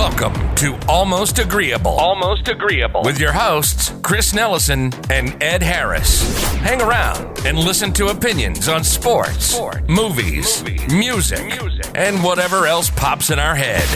Welcome to Almost Agreeable. Almost Agreeable. With your hosts, Chris Nellison and Ed Harris. Hang around and listen to opinions on sports, movies, music, and whatever else pops in our head.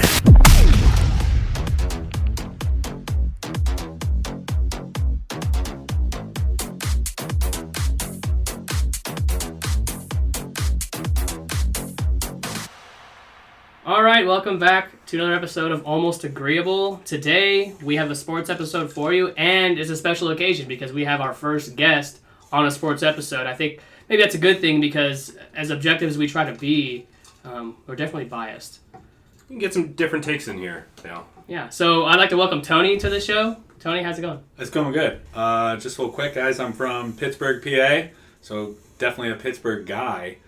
All right, welcome back to another episode of Almost Agreeable. Today, we have a sports episode for you, and it's a special occasion because we have our first guest on a sports episode. I think maybe that's a good thing because as objective as we try to be, we're definitely biased. You can get some different takes in here now. Yeah, so I'd like to welcome Tony to the show. Tony, how's it going? It's going good. Just real quick, guys, I'm from Pittsburgh, PA, so definitely a Pittsburgh guy,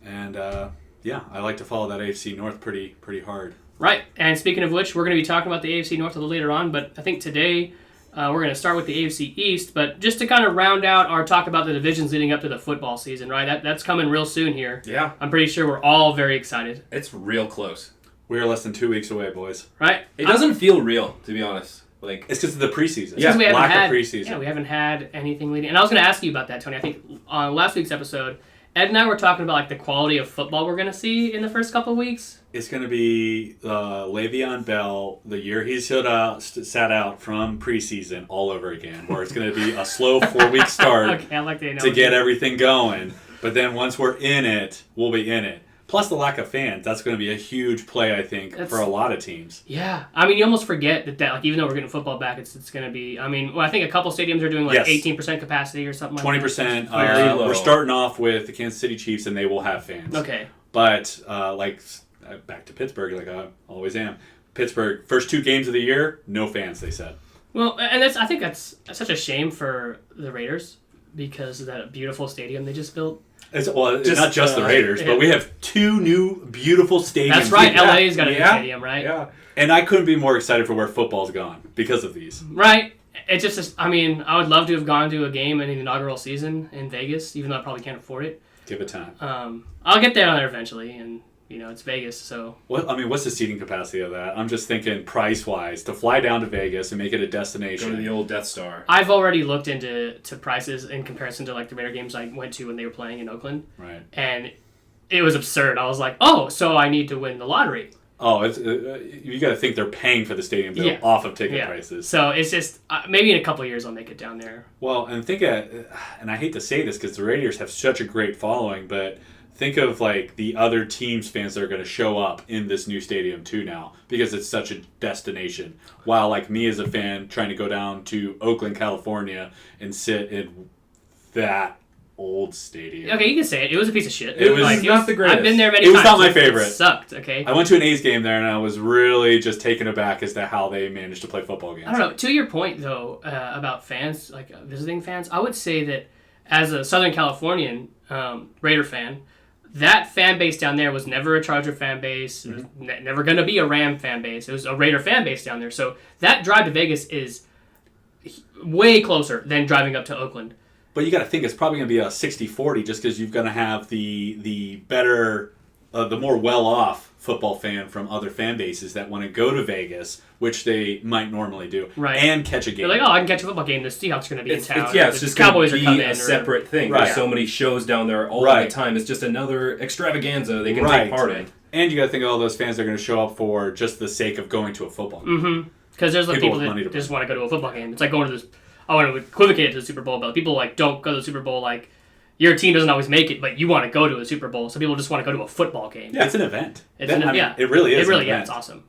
and yeah, I like to follow that AFC North pretty hard. Right, and speaking of which, we're going to be talking about the AFC North a little later on, but I think today we're going to start with the AFC East, but just to kind of round out our talk about the divisions leading up to the football season, right? That's coming real soon here. Yeah. I'm pretty sure we're all very excited. It's real close. We're less than 2 weeks away, boys. Right? It doesn't feel real, to be honest. Like It's because of the preseason. Yeah, we lack had, of preseason. Yeah, we haven't had anything leading. And I was going to ask you about that, Tony. I think on last week's episode, Ed and I were talking about like the quality of football we're going to see in the first couple of weeks. It's going to be Le'Veon Bell, the year he's sat out from preseason all over again, where it's going to be a slow 4-week start Okay, I like the analogy. to get everything going. But then once we're in it, we'll be in it. Plus the lack of fans, that's going to be a huge play, I think, for a lot of teams. Yeah. I mean, you almost forget that like, even though we're getting football back, it's going to be, I mean, I think a couple stadiums are doing like 18% capacity or something like 20%. that. We're starting off with the Kansas City Chiefs, and they will have fans. Okay. But, back to Pittsburgh, like I always am. Pittsburgh, first 2 games of the year, no fans, they said. Well, and I think that's such a shame for the Raiders because of that beautiful stadium they just built. It's not just the Raiders, but we have 2 new beautiful stadiums. That's right. LA's got a new stadium, right? Yeah. And I couldn't be more excited for where football's gone because of these. Right. It just, I mean, I would love to have gone to a game in the inaugural season in Vegas, even though I probably can't afford it. Give it time. I'll get there eventually, and you know it's Vegas, so. What's the seating capacity of that? I'm just thinking price-wise to fly down to Vegas and make it a destination. Go to the old Death Star. I've already looked into prices in comparison to like the Raider games I went to when they were playing in Oakland. Right. And it was absurd. I was like, oh, so I need to win the lottery. Oh, it's you got to think they're paying for the stadium bill off of ticket prices. So it's just maybe in a couple of years I'll make it down there. Well, and and I hate to say this because the Raiders have such a great following, but think of like the other teams' fans that are going to show up in this new stadium too now because it's such a destination. While like me as a fan trying to go down to Oakland, California, and sit in that old stadium. Okay, you can say it. It was a piece of shit. It was not the greatest. I've been there many times. It was not my favorite. It sucked, okay? I went to an A's game there, and I was really just taken aback as to how they managed to play football games. I don't know. To your point, though, about fans, like visiting fans, I would say that as a Southern Californian Raider fan, that fan base down there was never a Charger fan base. It was never going to be a Ram fan base. It was a Raider fan base down there. So that drive to Vegas is way closer than driving up to Oakland. But you got to think it's probably going to be a 60-40 just because you're going to have the better, the more well-off football fan from other fan bases that want to go to Vegas, which they might normally do, right, and catch a game. They're like, oh, I can catch a football game. The Seahawks are going to be in town. It's just Cowboys going are to be coming a separate thing. Right. There's so many shows down there all the time. It's just another extravaganza they can take part in. And you got to think of all those fans that are going to show up for just the sake of going to a football game. Mm-hmm. Because there's like people that just want to go to a football game. It's like going to this. I want to equivocate it to the Super Bowl, but people like don't go to the Super Bowl. Like your team doesn't always make it, but you want to go to a Super Bowl, so people just want to go to a football game. Yeah, it's an event. It really is. It really is. It's awesome.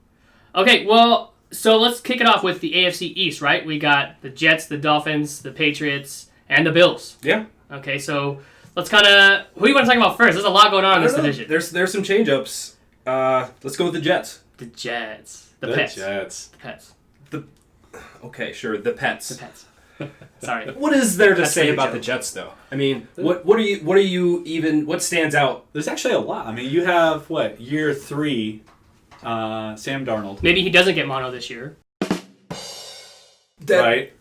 Okay, well, so let's kick it off with the AFC East, right? We got the Jets, the Dolphins, the Patriots, and the Bills. Yeah. Okay, so let's kind of who do you want to talk about first? There's a lot going on in this division. There's some change-ups. Let's go with the Jets. The Jets. The Pets. Jets. The Pets. Okay, sure. The Pets. The Pets. Sorry. What is there to That's say pretty about joke. the Jets, though? I mean, what stands out? There's actually a lot. I mean, you have year 3, Sam Darnold. Maybe he doesn't get mono this year. Right.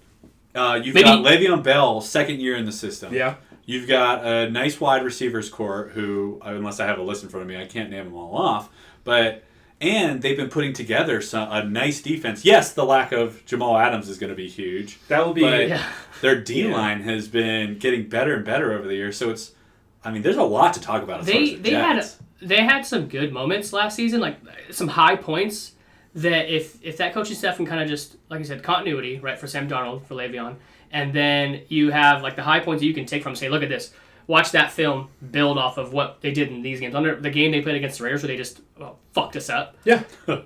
You've got Le'Veon Bell, second year in the system. Yeah. You've got a nice wide receivers core who, unless I have a list in front of me, I can't name them all off. But And they've been putting together a nice defense. Yes, the lack of Jamal Adams is going to be huge. That will be. But their D-line has been getting better and better over the years. So there's a lot to talk about. They had some good moments last season, like some high points that if that coaching staff can kind of just, like I said, continuity, right, for Sam Darnold, for Le'Veon, and then you have like the high points that you can take from, say, look at this, watch that film, build off of what they did in these games. Under the game they played against the Raiders where they just fucked us up. Yeah. And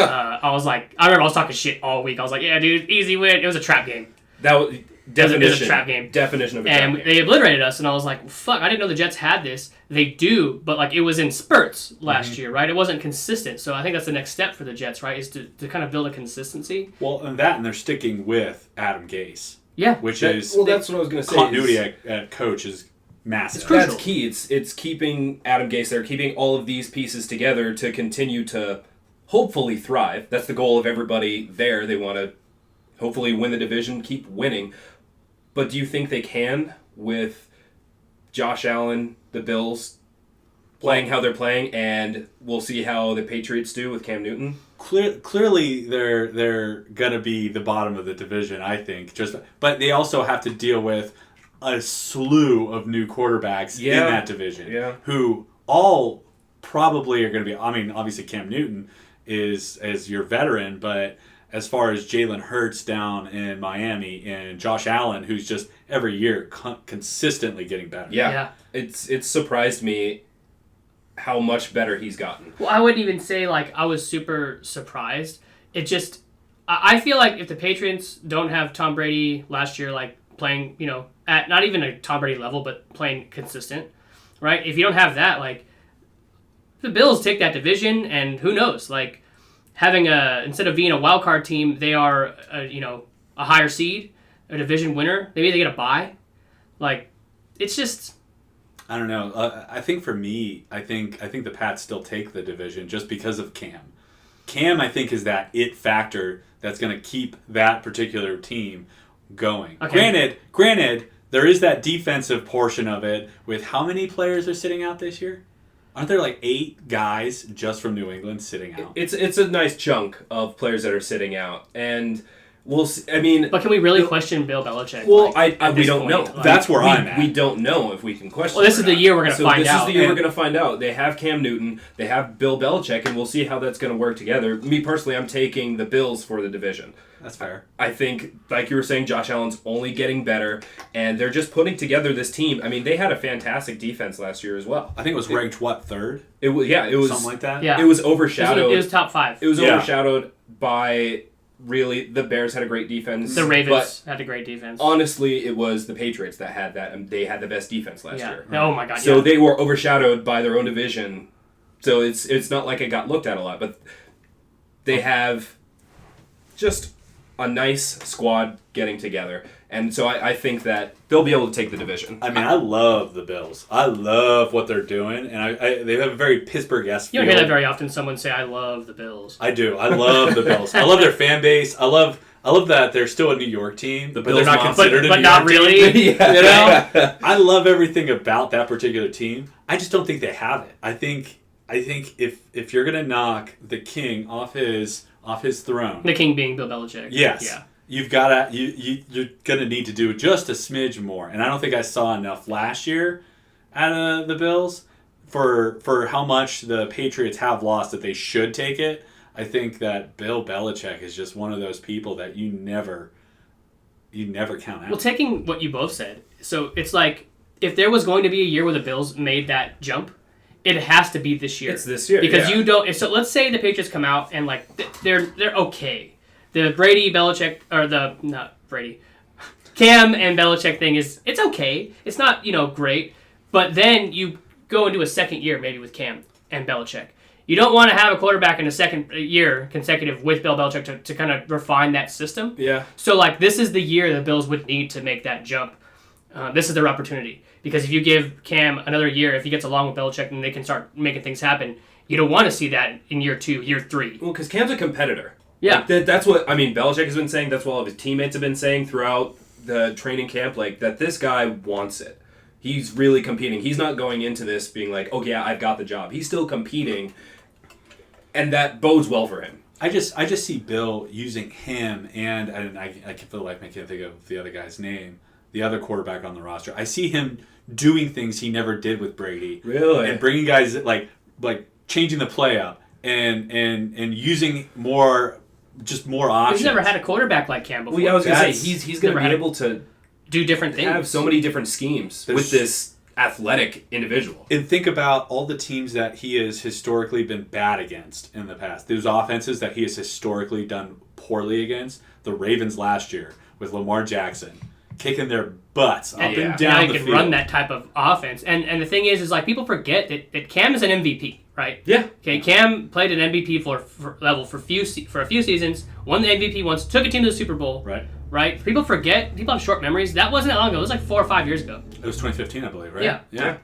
I remember I was talking shit all week. I was like, yeah, dude, easy win. It was a trap game. That was definition. It was a trap game. Definition of a trap game. And they obliterated us, and I was like, fuck, I didn't know the Jets had this. They do, but like it was in spurts last year, right? It wasn't consistent. So I think that's the next step for the Jets, right, is to kind of build a consistency. Well, and they're sticking with Adam Gase. Yeah. That's what I was going to say. Continuity at coach is massive. That's key. It's keeping Adam Gase there, keeping all of these pieces together to continue to hopefully thrive. That's the goal of everybody there. They want to hopefully win the division, keep winning. But do you think they can with Josh Allen, the Bills, playing how they're playing, and we'll see how the Patriots do with Cam Newton? Clearly, they're gonna be the bottom of the division, I think. But they also have to deal with a slew of new quarterbacks in that division, who all probably are going to be. I mean, obviously Cam Newton is your veteran, but as far as Jalen Hurts down in Miami and Josh Allen, who's just every year consistently getting better. Yeah. It's surprised me how much better he's gotten. Well, I wouldn't even say like I was super surprised. It just, I feel like if the Patriots don't have Tom Brady last year, like playing, at not even a Tom Brady level, but playing consistent, right? If you don't have that, like the Bills take that division, and who knows, like having instead of being a wild card team, they are a higher seed, a division winner. Maybe they get a bye. Like it's just. I don't know. I think for me, I think the Pats still take the division just because of Cam. Cam, I think, is that it factor that's going to keep that particular team going. Okay. Granted, there is that defensive portion of it with how many players are sitting out this year? Aren't there like 8 guys just from New England sitting out? It's a nice chunk of players that are sitting out, and we'll see, I mean, but can we really question Bill Belichick? Well, we don't know. That's where I'm at. We don't know if we can question. Well, this is the year we're going to find out. This is the year we're going to find out. They have Cam Newton, they have Bill Belichick, and we'll see how that's going to work together. Me personally, I'm taking the Bills for the division. That's fair. I think, like you were saying, Josh Allen's only getting better, and they're just putting together this team. I mean, they had a fantastic defense last year as well. I think it was ranked, third? It was something like that? Yeah. It was overshadowed. It was top 5. It was overshadowed by, really, the Bears had a great defense. The Ravens had a great defense. Honestly, it was the Patriots that had that, and they had the best defense last year. Oh my God, So they were overshadowed by their own division. So it's not like it got looked at a lot, but they have just a nice squad getting together. And so I think that they'll be able to take the division. I mean, I love the Bills. I love what they're doing, and they have a very Pittsburgh-esque feel. You don't hear that very often, someone say, I love the Bills. I do. I love the Bills. I love their fan base. I love that they're still a New York team. The Bills not considered but a New not York really. team. I love everything about that particular team. I just don't think they have it. I think if you're gonna knock the king off his throne, the king being Bill Belichick. Yes. Yeah. You've got to you're gonna need to do just a smidge more, and I don't think I saw enough last year out of the Bills for how much the Patriots have lost that they should take it. I think that Bill Belichick is just one of those people that you never count out. Well, taking what you both said, so it's like if there was going to be a year where the Bills made that jump, it has to be this year. It's this year because you don't. So let's say the Patriots come out and like they're okay. The Brady Belichick Cam and Belichick thing it's okay. It's not great, but then you go into a second year maybe with Cam and Belichick. You don't want to have a quarterback in a second year consecutive with Bill Belichick to kind of refine that system. Yeah. So like this is the year the Bills would need to make that jump. This is their opportunity because if you give Cam another year, if he gets along with Belichick, then they can start making things happen. You don't want to see that in year 2, year 3. Well, because Cam's a competitor. Yeah. Like that's what, Belichick has been saying. That's what all of his teammates have been saying throughout the training camp, like, that this guy wants it. He's really competing. He's not going into this being like, oh, yeah, I've got the job. He's still competing. and that bodes well for him. I just see Bill using him and I feel like I can't think of the other guy's name, the other quarterback on the roster. I see him doing things he never did with Brady. Really? And bringing guys like changing the play up and using more options. He's never had a quarterback like Cam before. Well, I was going to say, he's going to be able to do different things. Have so many different schemes with this athletic individual. And think about all the teams that he has historically been bad against in the past. Those offenses that he has historically done poorly against. The Ravens last year with Lamar Jackson kicking their butts up and down now the he can field. run that type of offense. And the thing is like people forget that Cam is an MVP, right? Yeah. Okay, Cam played an MVP level for a few seasons, won the MVP once, took a team to the Super Bowl. Right? People forget. People have short memories. That wasn't that long ago. It was like 4 or 5 years ago. It was 2015, I believe, right? Yeah.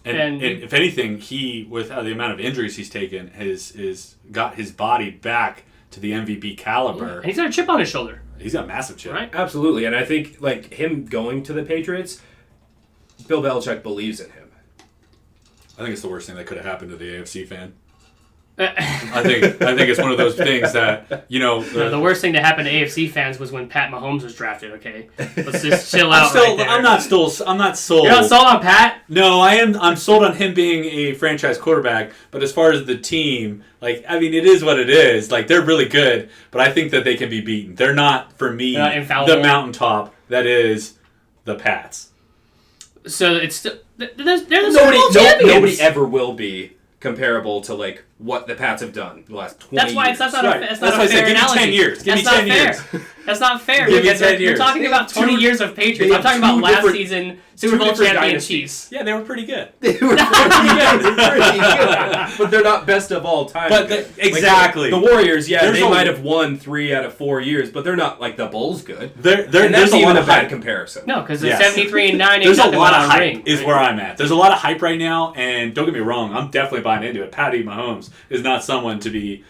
And if anything, he, with the amount of injuries he's taken, has got his body back to the MVP caliber. Yeah. And he's got a chip on his shoulder. He's got a massive chip. Right? Absolutely. And I think like him going to the Patriots, Bill Belichick believes in him. I think it's the worst thing that could have happened to the AFC fan. I think it's one of those things that the worst thing to happen to AFC fans was when Pat Mahomes was drafted. Okay, let's just chill out. Right there. I'm not sold. You're not sold on Pat? No, I am. I'm sold on him being a franchise quarterback. But as far as the team, it is what it is. Like they're really good, but I think that they can be beaten. They're not for me the mountaintop that is the Pats. So it's still they're the Super Bowl champions. Nobody ever will be comparable to what the Pats have done the last 20 years. That's not a fair analogy. Give me 10 years. Give me 10 years. That's not fair. Give me 10 years. You're talking about 20 years of Patriots. I'm talking about last season Super Bowl champion Chiefs. Yeah, they were pretty good. They were pretty good. But they're not best of all time. But exactly. The Warriors, they might have won 3 out of 4 years, but they're not like the Bulls good. There's a lot of bad comparison. No, because the 73-9 ain't there's a nothing lot but of a hype ring. is where I'm at. There's a lot of hype right now, and don't get me wrong, I'm definitely buying into it. Patty Mahomes is not someone to be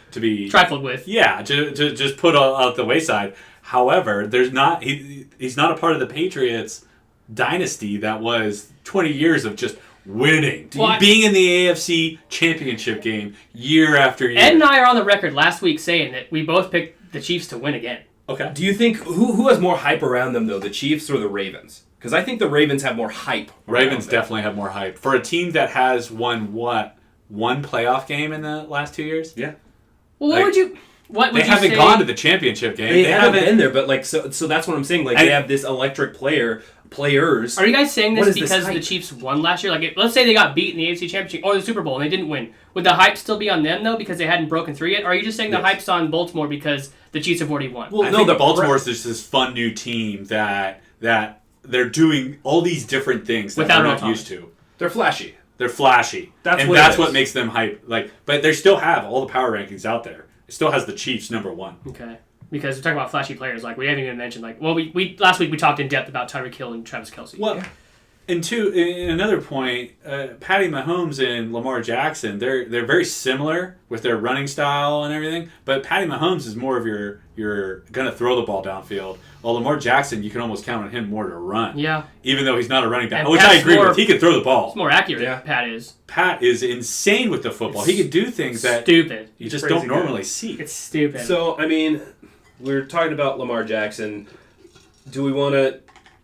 trifled with. Yeah, to just put out the wayside. However, he's not a part of the Patriots dynasty that was 20 years of just winning, being in the AFC Championship game year after year. Ed and I are on the record last week saying that we both picked the Chiefs to win again. Okay. Do you think who has more hype around them though, the Chiefs or the Ravens? Because I think the Ravens have more hype. Ravens definitely have more hype for a team that has won one playoff game in the last 2 years. Yeah. Well, what would you? They haven't gone to the championship game. They haven't been there, but so that's what I'm saying. They have this electric players. Are you guys saying this because this the Chiefs won last year? Let's say they got beat in the AFC Championship or the Super Bowl and they didn't win. Would the hype still be on them though because they hadn't broken through yet? Or are you just saying the hype's on Baltimore because the Chiefs have already won? Well, I think Baltimore's just this fun new team that they're doing all these different things that we're not used to. They're flashy. That's what makes them hype. But they still have all the power rankings out there. It still has the Chiefs number 1. Okay. Because we're talking about flashy players, we haven't even mentioned we last week we talked in depth about Tyreek Hill and Travis Kelce. Well, in another point, Patty Mahomes and Lamar Jackson, they're very similar with their running style and everything. But Patty Mahomes is more of you're gonna throw the ball downfield. While Lamar Jackson, you can almost count on him more to run. Yeah. Even though he's not a running back, which I agree with. He can throw the ball. It's more accurate. Yeah. Pat is. Pat is insane with the football. He can do things that stupid. You just don't normally see. It's stupid. So we're talking about Lamar Jackson. Do we want to,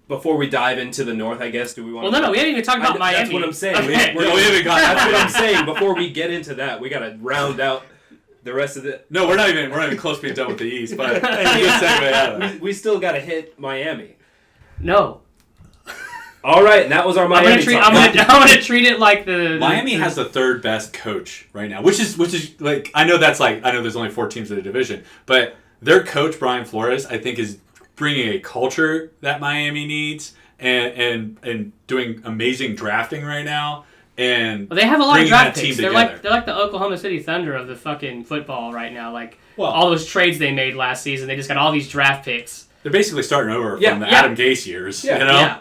before we dive into the North, I guess, do we want to... Well, no, we haven't even talked about Miami. That's what I'm saying. Okay. We haven't got... That's what I'm saying. Before we get into that, we got to round out the rest of the... No, we're not even close to being done with the East, but it's a good segue out of that. We still got to hit Miami. No. All right, and that was our Miami I'm gonna treat it like Miami has the third best coach right now, which is I know there's only 4 teams in the division, but their coach Brian Flores I think is bringing a culture that Miami needs and doing amazing drafting right now. And they have a lot of draft picks. They're like the Oklahoma City Thunder of the fucking football right now. All those trades they made last season, they just got all these draft picks. They're basically starting over from the Adam Gase years. Yeah. You know? Yeah.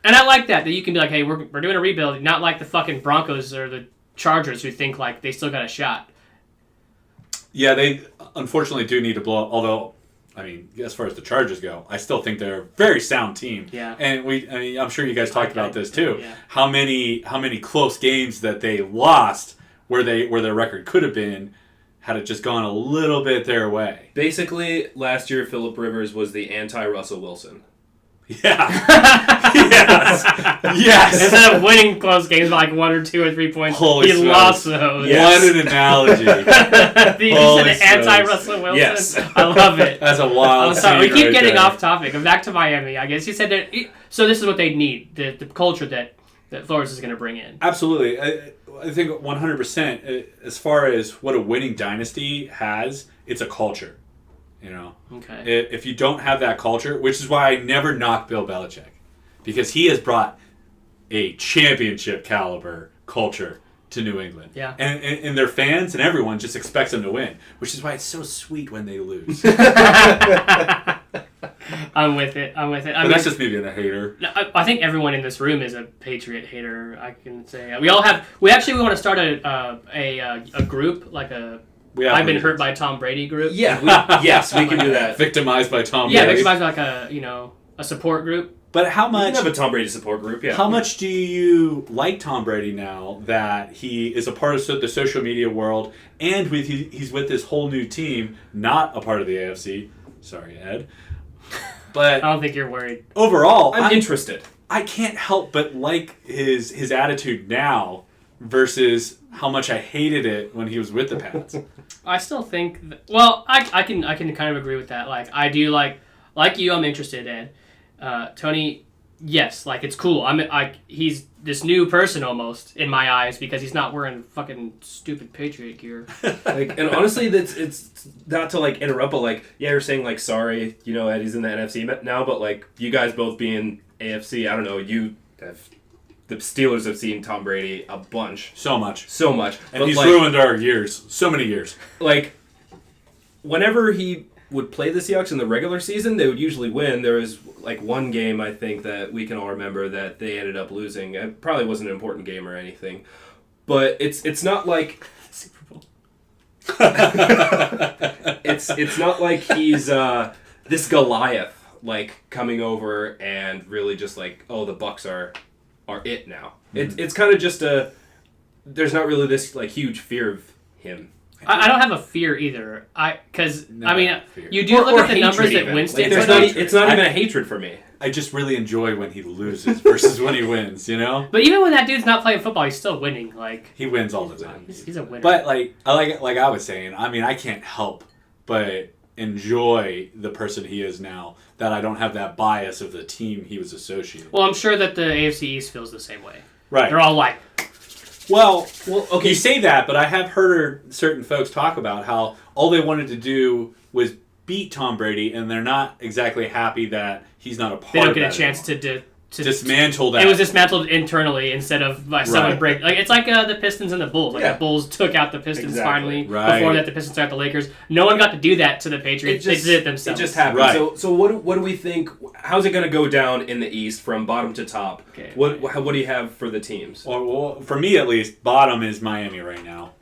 And I like that you can be like, hey, we're doing a rebuild, not like the fucking Broncos or the Chargers who think like they still got a shot. Yeah, they unfortunately do need to blow up. Although, as far as the Chargers go, I still think they're a very sound team. Yeah. And I'm sure you guys talked about this too. Yeah. How many close games that they lost where their record could have been had it just gone a little bit their way. Basically, last year Phillip Rivers was the anti-Russell Wilson. Yeah. Yes. Yes. Instead of winning close games by like 1 or 2 or 3 points, Holy he smokes. lost those. What an analogy. You Holy said anti-Russell Wilson? Yes. I love it. That's a wild I'm sorry, we scene keep right getting there. off topic. Back to Miami, I guess. You said that... So this is what they need, the culture that Flores is going to bring in. Absolutely. I think 100%, as far as what a winning dynasty has, it's a culture. You know? Okay. If you don't have that culture, which is why I never knock Bill Belichick, because he has brought a championship caliber culture to New England. Yeah. And their fans and everyone just expects them to win, which is why it's so sweet when they lose. I'm with it. But that's just me being a hater. I think everyone in this room is a Patriot hater. I can say we all have. We want to start a group like a. I've been hurt by Tom Brady group. Yeah, yes, we can do that. Victimized by Tom Yeah, Brady. victimized like a support group. But how We much? can have a Tom Brady support group, yeah. How much do you like Tom Brady now that he is a part of the social media world and he's with this whole new team, not a part of the AFC? Sorry, Ed. But I don't think you're worried. overall, I'm interested. I can't help but like his attitude now versus how much I hated it when he was with the Pats. I still think. I can kind of agree with that. Like I do like you. I'm interested in Tony. Yes, like it's cool. He's this new person almost in my eyes because he's not wearing fucking stupid Patriot gear. And honestly, it's not to like interrupt, but like, yeah, you're saying like, sorry, Eddie's in the NFC now, but like, you guys both being AFC, I don't know, the Steelers have seen Tom Brady a bunch. So much. And And he's ruined our years. So many years. Like, whenever he would play the Seahawks in the regular season, they would usually win. There was like one game, I think, that we can all remember that they ended up losing. It probably wasn't an important game or anything. But it's not like... Super Bowl. It's not like he's this Goliath, like, coming over and really just like, oh, the Bucks are it now. Mm-hmm. It's kind of just there's not really this like huge fear of him. I don't have a fear either. Because fear. you do Or look at the hatred numbers that even. Winston. Like, there's put up. it's not even a hatred for me. I just really enjoy when he loses versus when he wins, you know? But even when that dude's not playing football, he's still winning. Like He wins all the time. he's a winner. But like I was saying, I mean, I can't help but enjoy the person he is now, that I don't have that bias of the team he was associated with. well, I'm sure that the AFC East feels the same way. Right. They're all like, Well, okay. you say that, but I have heard certain folks talk about how all they wanted to do was beat Tom Brady, and they're not exactly happy that he's not a part they don't of get a that chance anymore. to Dismantle that. It was dismantled internally instead of by someone Right. break. Like it's like the Pistons and the Bulls. Like Yeah. the Bulls took out the Pistons Exactly. finally. Right. Before that, the Pistons took out the Lakers. No one got to do that to the Patriots. They did it themselves. It just happened. Right. So what do we think? How's it going to go down in the East from bottom to top? Okay. What do you have for the teams? Well, for me at least, bottom is Miami right now.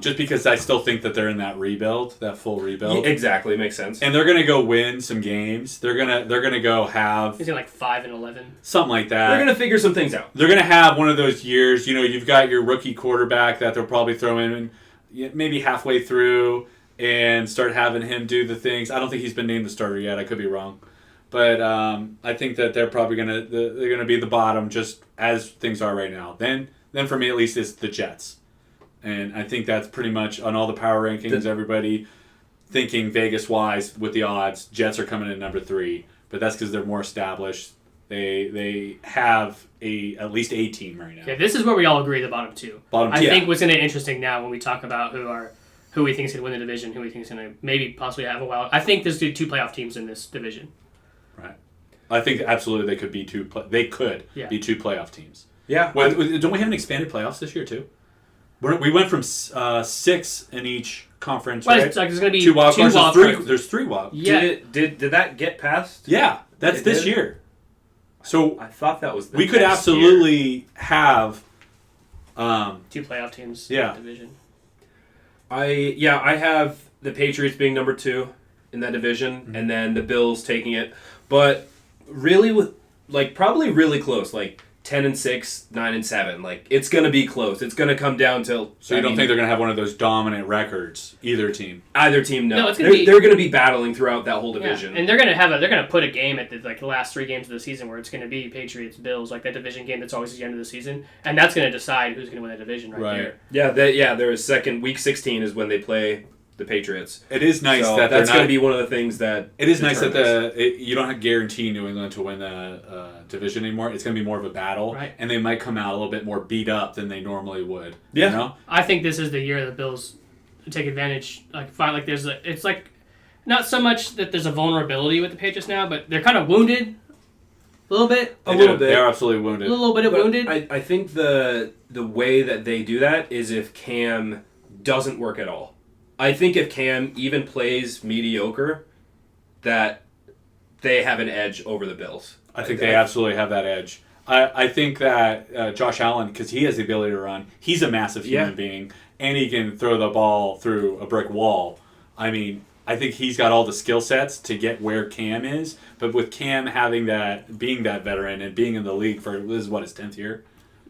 Just because I still think that they're in that rebuild, that full rebuild. Exactly, makes sense. And they're gonna go win some games. They're gonna go have He's in like 5-11. something like that. They're going to figure some things out. They're going to have one of those years, you've got your rookie quarterback that they'll probably throw in maybe halfway through and start having him do the things. I don't think he's been named the starter yet. I could be wrong. But I think that they're probably they're going to be the bottom just as things are right now. Then for me at least, it's the Jets. And I think that's pretty much on all the power rankings, everybody thinking Vegas-wise with the odds, Jets are coming in number 3. But that's because they're more established. They have at least a team right now. Okay, this is where we all agree the bottom two. Bottom I two. think what's going to be interesting now when we talk about who we think is going to win the division, who we think is going to maybe possibly have a wild. I think there's 2 playoff teams in this division. Right. I think absolutely they could be 2. They could be 2 playoff teams. Yeah. Don't we have an expanded playoffs this year too? We went from 6 in each conference. Well, right? it's like there's going to be 2 wild cards. wild There's 3. cards. There's 3 wild. Yeah. Did that get passed? Yeah, that's It this did? year. So I thought that was the we could next absolutely have. 2 playoff teams Yeah. in the division. I have the Patriots being number 2 in that division, and then the Bills taking it. But really, probably really close. Like 10-6, 9-7. Like, it's going to be close. It's going to come down to. So you don't think they're going to have one of those dominant records? Either team. Either team, no. No, it's they're going to be battling throughout that whole division. Yeah. And they're going to put a game at the last 3 games of the season where it's going to be Patriots Bills, like that division game that's always at the end of the season, and that's going to decide who's going to win that division right there. Yeah, there is week 16 is when they play the Patriots. It is nice so that that's going to be one of the things that. It is nice that you don't guarantee New England to win the division anymore. It's going to be more of a battle, right. And they might come out a little bit more beat up than they normally would. Yeah, you know? I think this is the year the Bills take advantage. It's like not so much that there's a vulnerability with the Patriots now, but they're kind of wounded a little bit. A little bit. They're absolutely wounded. A little bit wounded. I think the way that they do that is if Cam doesn't work at all. I think if Cam even plays mediocre, that they have an edge over the Bills. I think they absolutely have that edge. I think that Josh Allen, because he has the ability to run, he's a massive human being, and he can throw the ball through a brick wall. I mean, I think he's got all the skill sets to get where Cam is, but with Cam having being that veteran and being in the league for, this is what, his 10th year?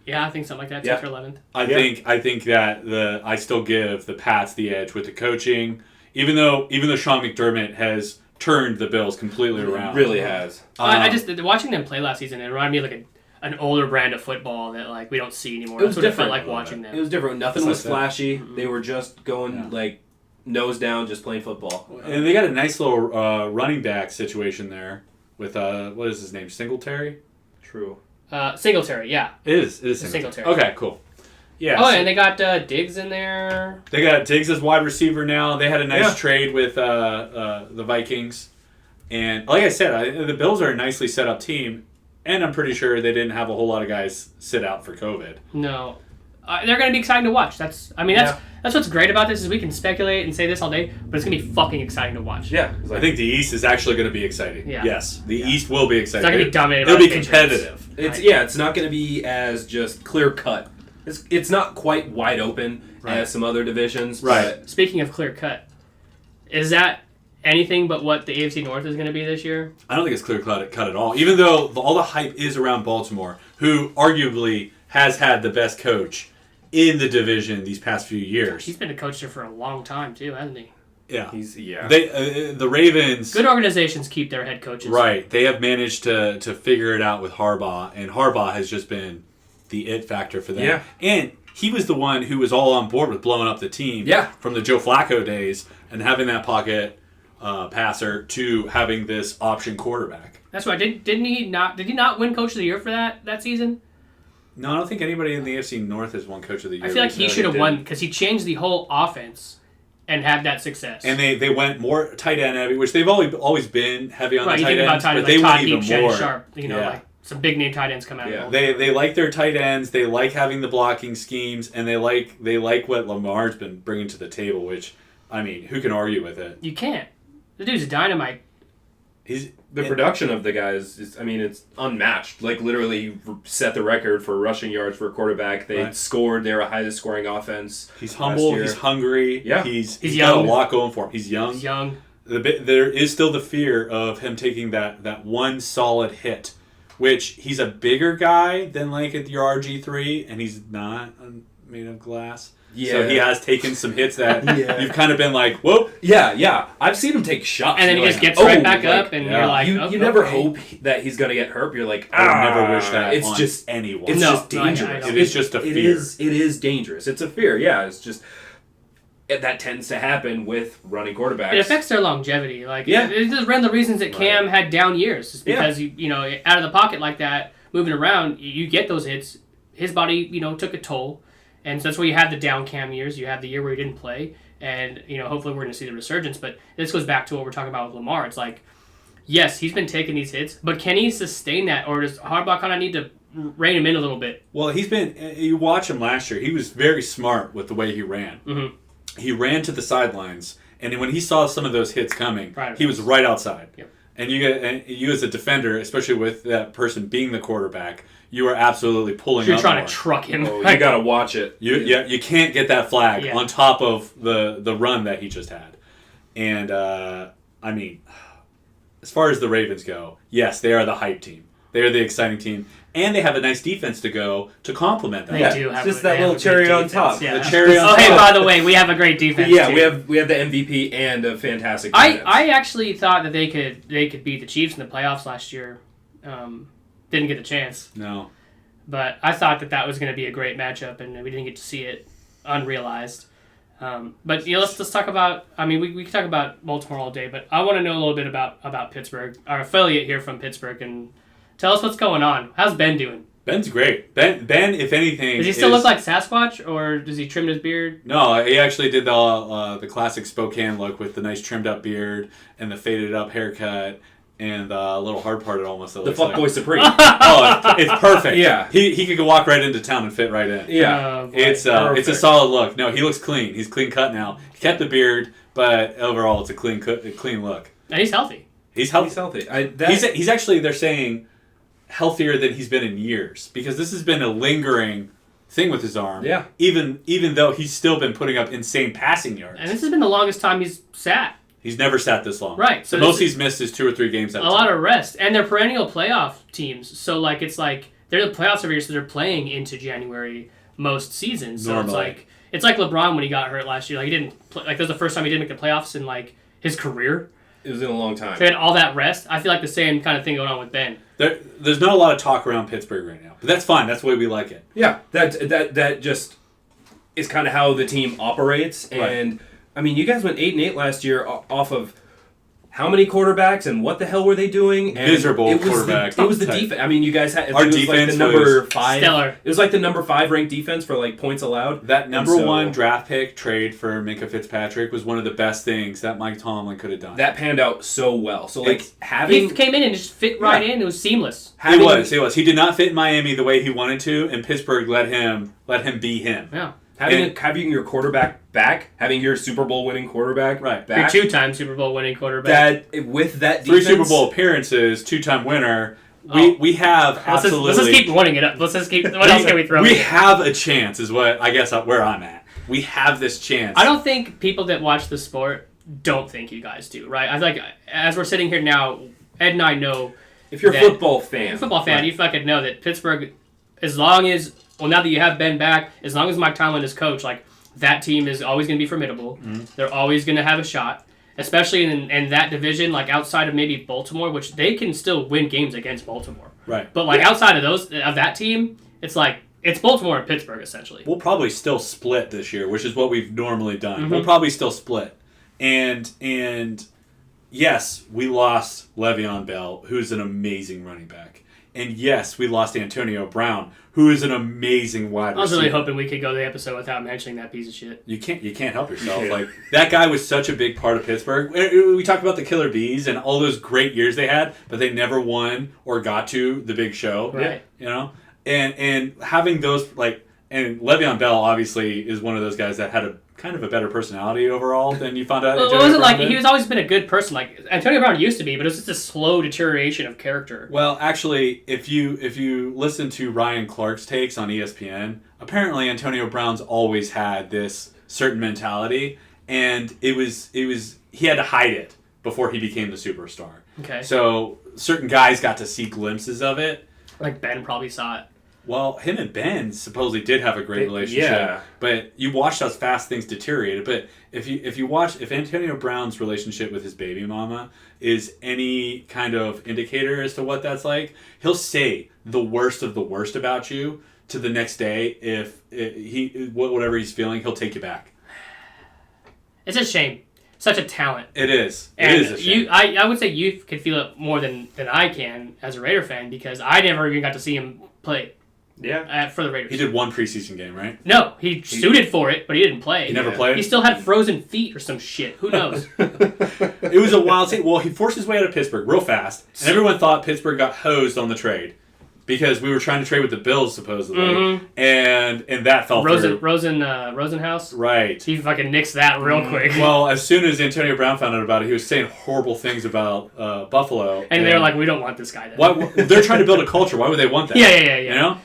Yeah, I think something like that, 10th or 11th. I think that I still give the Pats the edge with the coaching, even though Sean McDermott has turned the Bills completely around. Really has. I just watching them play last season, it reminded me of like an older brand of football that like we don't see anymore. It was That's what different. It felt like watching them. It was different. Nothing was flashy. Mm-hmm. They were just going like nose down, just playing football. And they got a nice little running back situation there with what is his name? Singletary. True. Singletary, yeah. It is Singletary. Okay, cool. Yeah. Oh, and they got Diggs in there. They got Diggs as wide receiver now. They had a nice trade with the Vikings. And like I said, the Bills are a nicely set up team, and I'm pretty sure they didn't have a whole lot of guys sit out for COVID. No. They're going to be exciting to watch. That's what's great about this is we can speculate and say this all day, but it's going to be fucking exciting to watch. Yeah. I think the East is actually going to be exciting. Yeah. Yes, the East will be exciting. It's not going to be dominated by It'll be the competitive. It's not going to be as just clear cut. It's not quite wide open as some other divisions. Right. But Speaking of clear cut, is that anything but what the AFC North is going to be this year? I don't think it's clear cut at all. Even though all the hype is around Baltimore, who arguably has had the best coach in the division these past few years. He's been a coach there for a long time too, hasn't he? Yeah. The Ravens. Good organizations keep their head coaches. Right. They have managed to figure it out with Harbaugh, and Harbaugh has just been the it factor for them. Yeah. And he was the one who was all on board with blowing up the team. Yeah. From the Joe Flacco days and having that pocket passer to having this option quarterback. That's why did he not win Coach of the Year for that season? No, I don't think anybody in the AFC North has won Coach of the Year. I feel like he should have won because he changed the whole offense and had that success. And they went more tight end heavy, which they've always been heavy on the tight ends, but like they Todd went Deep, even more. Sharp, like some big name tight ends come out. Yeah. They like their tight ends. They like having the blocking schemes, and they like what Lamar's been bringing to the table. Which, I mean, who can argue with it? You can't. The dude's dynamite. The production of the guys is, it's unmatched. Like, literally set the record for rushing yards for a quarterback. They scored. They're a highest scoring offense. He's humble. He's hungry. Yeah. He's young. got a lot going for him. He's young. He's young. There is still the fear of him taking that one solid hit, which he's a bigger guy than like your RG3, and he's not made of glass. Yeah. So he has taken some hits that you've kind of been like, whoa. Yeah. I've seen him take shots. And then he you're just like, gets right back up, and you're like, you never hope that he's going to get hurt. You're like, I would never wish that it's on just anyone. It's No, just dangerous. I don't. It is just a fear. It is dangerous. It's a fear. Yeah, it's just that tends to happen with running quarterbacks. It affects their longevity. Like, Yeah. it's just one of the reasons that Cam had down years. Is because, out of the pocket like that, moving around, you get those hits. His body, took a toll. And so that's where you have the down Cam years. You have the year where he didn't play. And, hopefully we're going to see the resurgence. But this goes back to what we're talking about with Lamar. It's like, yes, he's been taking these hits, but can he sustain that? Or does Harbaugh kind of need to rein him in a little bit? Well, you watch him last year, he was very smart with the way he ran. Mm-hmm. He ran to the sidelines, and when he saw some of those hits coming, he was right outside. Yep. And you as a defender, especially with that person being the quarterback, you are absolutely pulling You're up trying more. to truck him. You got to watch it. You can't get that flag Yeah. on top of the run that he just had. And, as far as the Ravens go, yes, they are the hype team. They're the exciting team. And they have a nice defense to go to complement that. They do have just that little cherry on top. Yeah. The cherry on top. Hey, by the way, we have a great defense. Yeah, too. we have the MVP and a fantastic defense. I actually thought that they could beat the Chiefs in the playoffs last year. Didn't get the chance. No. But I thought that was going to be a great matchup, and we didn't get to see it unrealized. But let's talk about. I mean, we can talk about Baltimore all day, but I want to know a little bit about Pittsburgh. Our affiliate here from Pittsburgh, and tell us what's going on. How's Ben doing? Ben's great. Ben, if anything, Does he still look like Sasquatch, or does he trim his beard? No, he actually did the classic Spokane look with the nice trimmed up beard and the faded up haircut. And a little hard parted almost. The Fuckboy Supreme. It's perfect. Yeah. He could walk right into town and fit right in. Yeah. It's a solid look. No, he looks clean. He's clean cut now. He kept the beard, but overall it's a clean look. And he's healthy. He's healthy. He's healthy. He's actually, they're saying, healthier than he's been in years. Because this has been a lingering thing with his arm. Yeah. Even though he's still been putting up insane passing yards. And this has been the longest time he's sat. He's never sat this long. Right. So the most he's missed is 2 or 3 games. A lot of rest. And they're perennial playoff teams. So, it's like they're the playoffs every year, so they're playing into January most seasons. So Normally. it's like LeBron when he got hurt last year. He didn't play, that was the first time he didn't make the playoffs in, his career. It was in a long time. So he had all that rest. I feel like the same kind of thing going on with Ben. There's not a lot of talk around Pittsburgh right now. But that's fine. That's the way we like it. Yeah. That just is kind of how the team operates. And... Right. I mean, you guys went 8-8 last year off of how many quarterbacks and what the hell were they doing? And miserable quarterbacks. It was the defense. I mean, you guys had our it was defense like the number was 5. Stellar. It was like the number 5 ranked defense for points allowed. That number 1 draft pick trade for Minka Fitzpatrick was one of the best things that Mike Tomlin could have done. That panned out so well. So he came in and just fit right in. It was seamless. It was. He did not fit in Miami the way he wanted to, and Pittsburgh let him be him. Yeah. Having your quarterback back, having your Super Bowl winning quarterback back. Your 2-time Super Bowl winning quarterback. With that defense. 3 defense. Super Bowl appearances, 2-time winner. We have absolutely... Let's just keep running it up. Let's just keep... What else can we throw We have a chance is what, I guess, where I'm at. We have this chance. I don't think people that watch the sport don't think you guys do, right? I feel like, as we're sitting here now, Ed and I know... If you're a football fan... Right. You fucking know that Pittsburgh, as long as... Well, now that you have Ben back, as long as Mike Tomlin is coach, that team is always going to be formidable. Mm-hmm. They're always going to have a shot, especially in that division, outside of maybe Baltimore, which they can still win games against Baltimore. Right. But outside of that team, it's it's Baltimore and Pittsburgh essentially. We'll probably still split this year, which is what we've normally done. Mm-hmm. We'll probably still split. And yes, we lost Le'Veon Bell, who's an amazing running back. And yes, we lost Antonio Brown, who is an amazing wide receiver. I was really hoping we could go the episode without mentioning that piece of shit. You can't help yourself. That guy was such a big part of Pittsburgh. We talked about the Killer Bees and all those great years they had, but they never won or got to the big show. Right. And having those and Le'Veon Bell obviously is one of those guys that had a kind of a better personality overall than you found out. Well, it wasn't he was always been a good person. Antonio Brown used to be, but it was just a slow deterioration of character. Well, actually, if you listen to Ryan Clark's takes on ESPN, apparently Antonio Brown's always had this certain mentality, and it was he had to hide it before he became the superstar. Okay. So certain guys got to see glimpses of it. Ben probably saw it. Well, him and Ben supposedly did have a great relationship. Yeah. But you watched how fast things deteriorated. But if Antonio Brown's relationship with his baby mama is any kind of indicator as to what that's like, he'll say the worst of the worst about you to the next day. If whatever he's feeling, he'll take you back. It's a shame. Such a talent. It is. And it is a shame. I would say you can feel it more than I can as a Raider fan because I never even got to see him play. Yeah. For the Raiders. He did one preseason game, right? No, he suited for it, but he didn't play. He never played? He still had frozen feet or some shit. Who knows? It was a wild thing. Well, he forced his way out of Pittsburgh real fast, and everyone thought Pittsburgh got hosed on the trade because we were trying to trade with the Bills, supposedly, and that fell through. Rosenhaus? Right. He fucking nixed that real quick. Well, as soon as Antonio Brown found out about it, he was saying horrible things about Buffalo. And they were like, we don't want this guy then. Why, they're trying to build a culture. Why would they want that? Yeah. You know?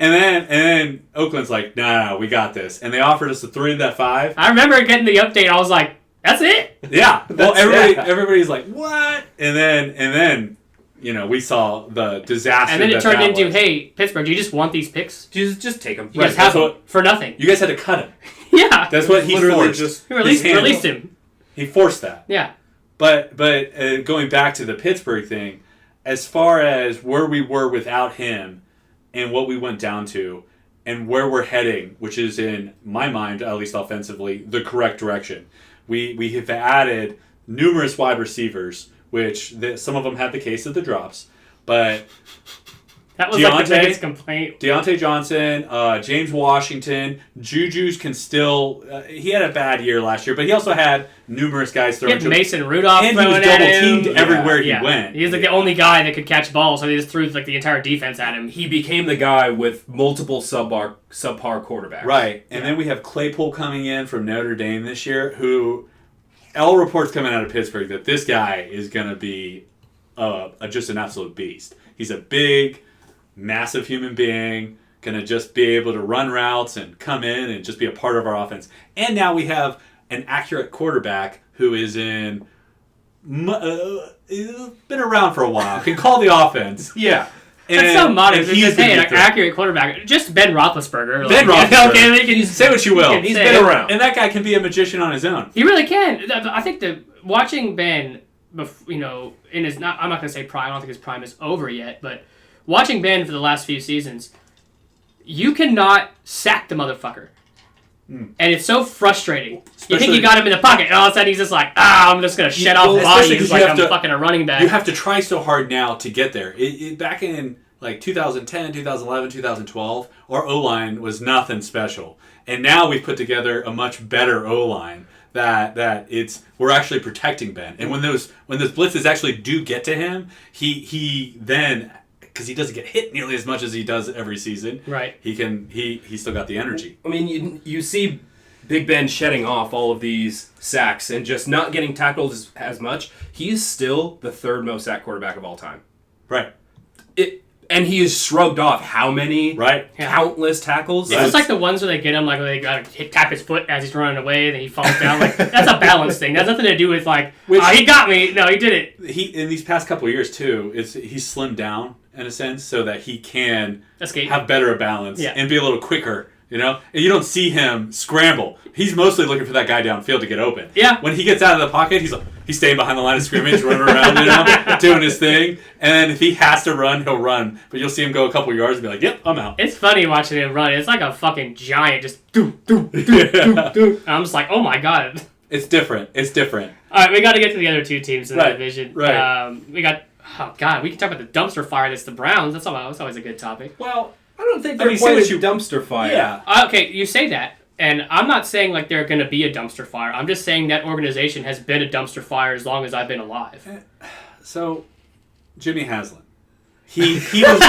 And then Oakland's like, no, we got this. And they offered us the 3 that 5. I remember getting the update. I was like, that's it? Yeah. Well, everybody's like, what? And then we saw the disaster. And then it turned into, was. hey, Pittsburgh, do you just want these picks? Just take them. You guys have them for nothing. You guys had to cut him. Yeah. That's what he Literally forced. just He released him. He forced that. Yeah. But going back to the Pittsburgh thing, as far as where we were without him and what we went down to and where we're heading, which is in my mind, at least offensively, the correct direction. We have added numerous wide receivers, which some of them had the case of the drops, but That was like the biggest complaint. Deontay Johnson, James Washington, Juju's can still... he had a bad year last year, but he also had numerous guys He throwing had to him. Mason Rudolph And he was throwing at double-teamed him. everywhere he Yeah. went. He was like the only guy that could catch balls, so they just threw like the entire defense at him. He became the guy with multiple subpar quarterbacks. Right, and then we have Claypool coming in from Notre Dame this year, who... all reports coming out of Pittsburgh that this guy is going to be just an absolute beast. He's a big... massive human being, gonna just be able to run routes and come in and just be a part of our offense. And now we have an accurate quarterback who is been around for a while, can call the offense. Yeah. That's so modest. and Just, gonna hey, be an great. accurate quarterback. Just Ben Roethlisberger. Ben Like, Roethlisberger. Okay, they can Say what you will. He's say been it. around. And that guy can be a magician on his own. He really can. I think watching Ben, in his I'm not gonna say prime. I don't think his prime is over yet, but watching Ben for the last few seasons, you cannot sack the motherfucker. And it's so frustrating. You think you got him in the pocket, and all of a sudden he's just like, I'm just going to shed off especially 'cause bodies like you I'm have to- fucking a running back. You have to try so hard now to get there. Back in like 2010, 2011, 2012, our O-line was nothing special. And now we've put together a much better O-line that we're actually protecting Ben. And when those blitzes actually do get to him, he then, because he doesn't get hit nearly as much as he does every season, Right. He still got the energy. I mean, you see Big Ben shedding off all of these sacks and just not getting tackled as much. He's still the third most sacked quarterback of all time. Right. And he has shrugged off how many countless tackles. It's just like the ones where they get him, like where they gotta tap his foot as he's running away, and then he falls down. Like that's a balance thing. That's nothing to do with like, he got me. No, he did it. He in these past couple of years too, he's slimmed down in a sense so that he can Escape. have better balance Yeah. and be a little quicker. And you don't see him scramble. He's mostly looking for that guy downfield to get open. Yeah. When he gets out of the pocket, he's staying behind the line of scrimmage, running around, doing his thing. And if he has to run, he'll run. But you'll see him go a couple yards and be like, "Yep, I'm out." It's funny watching him run. It's like a fucking giant, just do. And I'm just like, oh my god. It's different. It's different. All right, we got to get to the other two teams in the division. Right. We got. Oh god, we can talk about the dumpster fire that's the Browns. That's always a good topic. Well, I don't think they're say quite what a dumpster fire. Yeah. Okay, you say that, and I'm not saying like they're going to be a dumpster fire. I'm just saying that organization has been a dumpster fire as long as I've been alive. So, Jimmy Haslam. He was.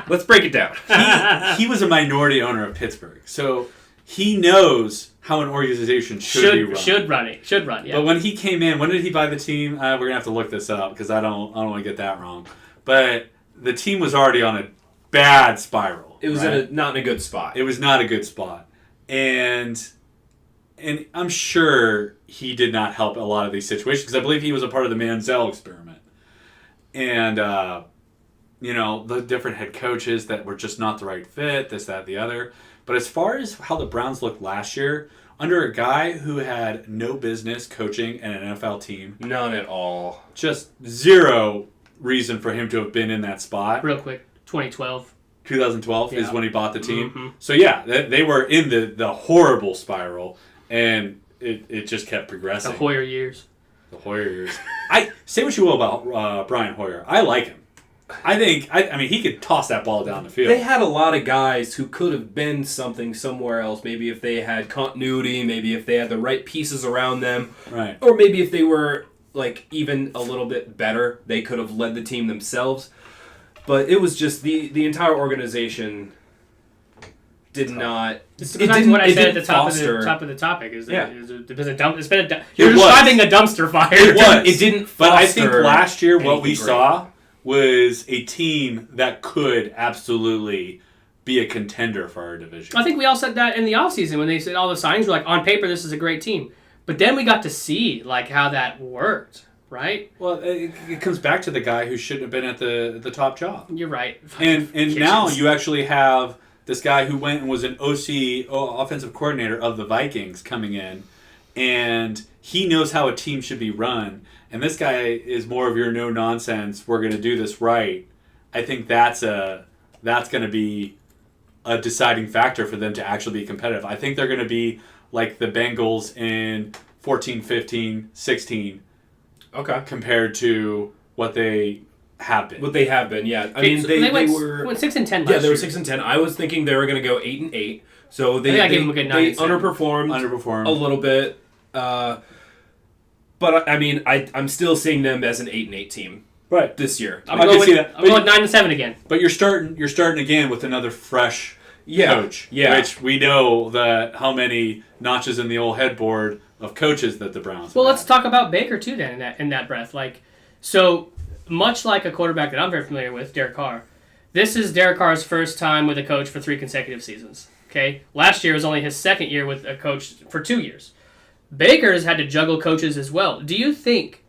Let's break it down. He was a minority owner of Pittsburgh, so he knows how an organization should be run. Should run. Yeah. But when he came in, when did he buy the team? We're gonna have to look this up because I don't want to get that wrong. But the team was already on a bad spiral. It was right? not in a good spot. It was not a good spot, and I'm sure he did not help a lot of these situations because I believe he was a part of the Manziel experiment, and the different head coaches that were just not the right fit, this, that, the other. But as far as how the Browns looked last year, under a guy who had no business coaching an NFL team, None at all. just zero reason for him to have been in that spot. Real quick, 2012. 2012 is Yeah. when he bought the team. Mm-hmm. So yeah, they were in the horrible spiral, and it just kept progressing. The Hoyer years. The Hoyer years. I say what you will about Brian Hoyer. I like him. I mean he could toss that ball down the field. They had a lot of guys who could have been something somewhere else. Maybe if they had continuity, maybe if they had the right pieces around them, Right. or maybe if they were like even a little bit better, they could have led the team themselves. But it was just the entire organization did not. It's It back to didn't. what I It said at didn't the top foster. of the topic is that Yeah. it's been you're It was. describing a dumpster fire. It was. It didn't. But I think foster last year what we anything great. saw was a team that could absolutely be a contender for our division. I think we all said that in the offseason when they said all the signs were like, on paper, this is a great team. But then we got to see like how that worked. right? Well, it comes back to the guy who shouldn't have been at the top job. You're right. And Kitchens. now you actually have this guy who went and was an offensive coordinator of the Vikings coming in, and he knows how a team should be run. And this guy is more of your no nonsense. We're going to do this right. I think that's going to be a deciding factor for them to actually be competitive. I think they're going to be like the Bengals in 14, 15, 16. Okay. Compared to what they have been. What they have been, yeah. I Okay, mean, so they went were 6-10 last year. Yeah, they were 6-10. I was thinking they were going to go 8-8. So they I gave them a good 9-7. underperformed a little bit. But I mean, I'm still seeing them as an 8-8 team. Right. This year. I'm going 9-7 again. But you're starting again with another fresh coach. Yeah. Which we know that how many notches in the old headboard of coaches that the Browns. Well, let's talk about Baker too. Then in that breath, so much like a quarterback that I'm very familiar with, Derek Carr. This is Derek Carr's first time with a coach for 3 consecutive seasons. Okay, last year was only his second year with a coach for 2 years. Baker's had to juggle coaches as well. Do you think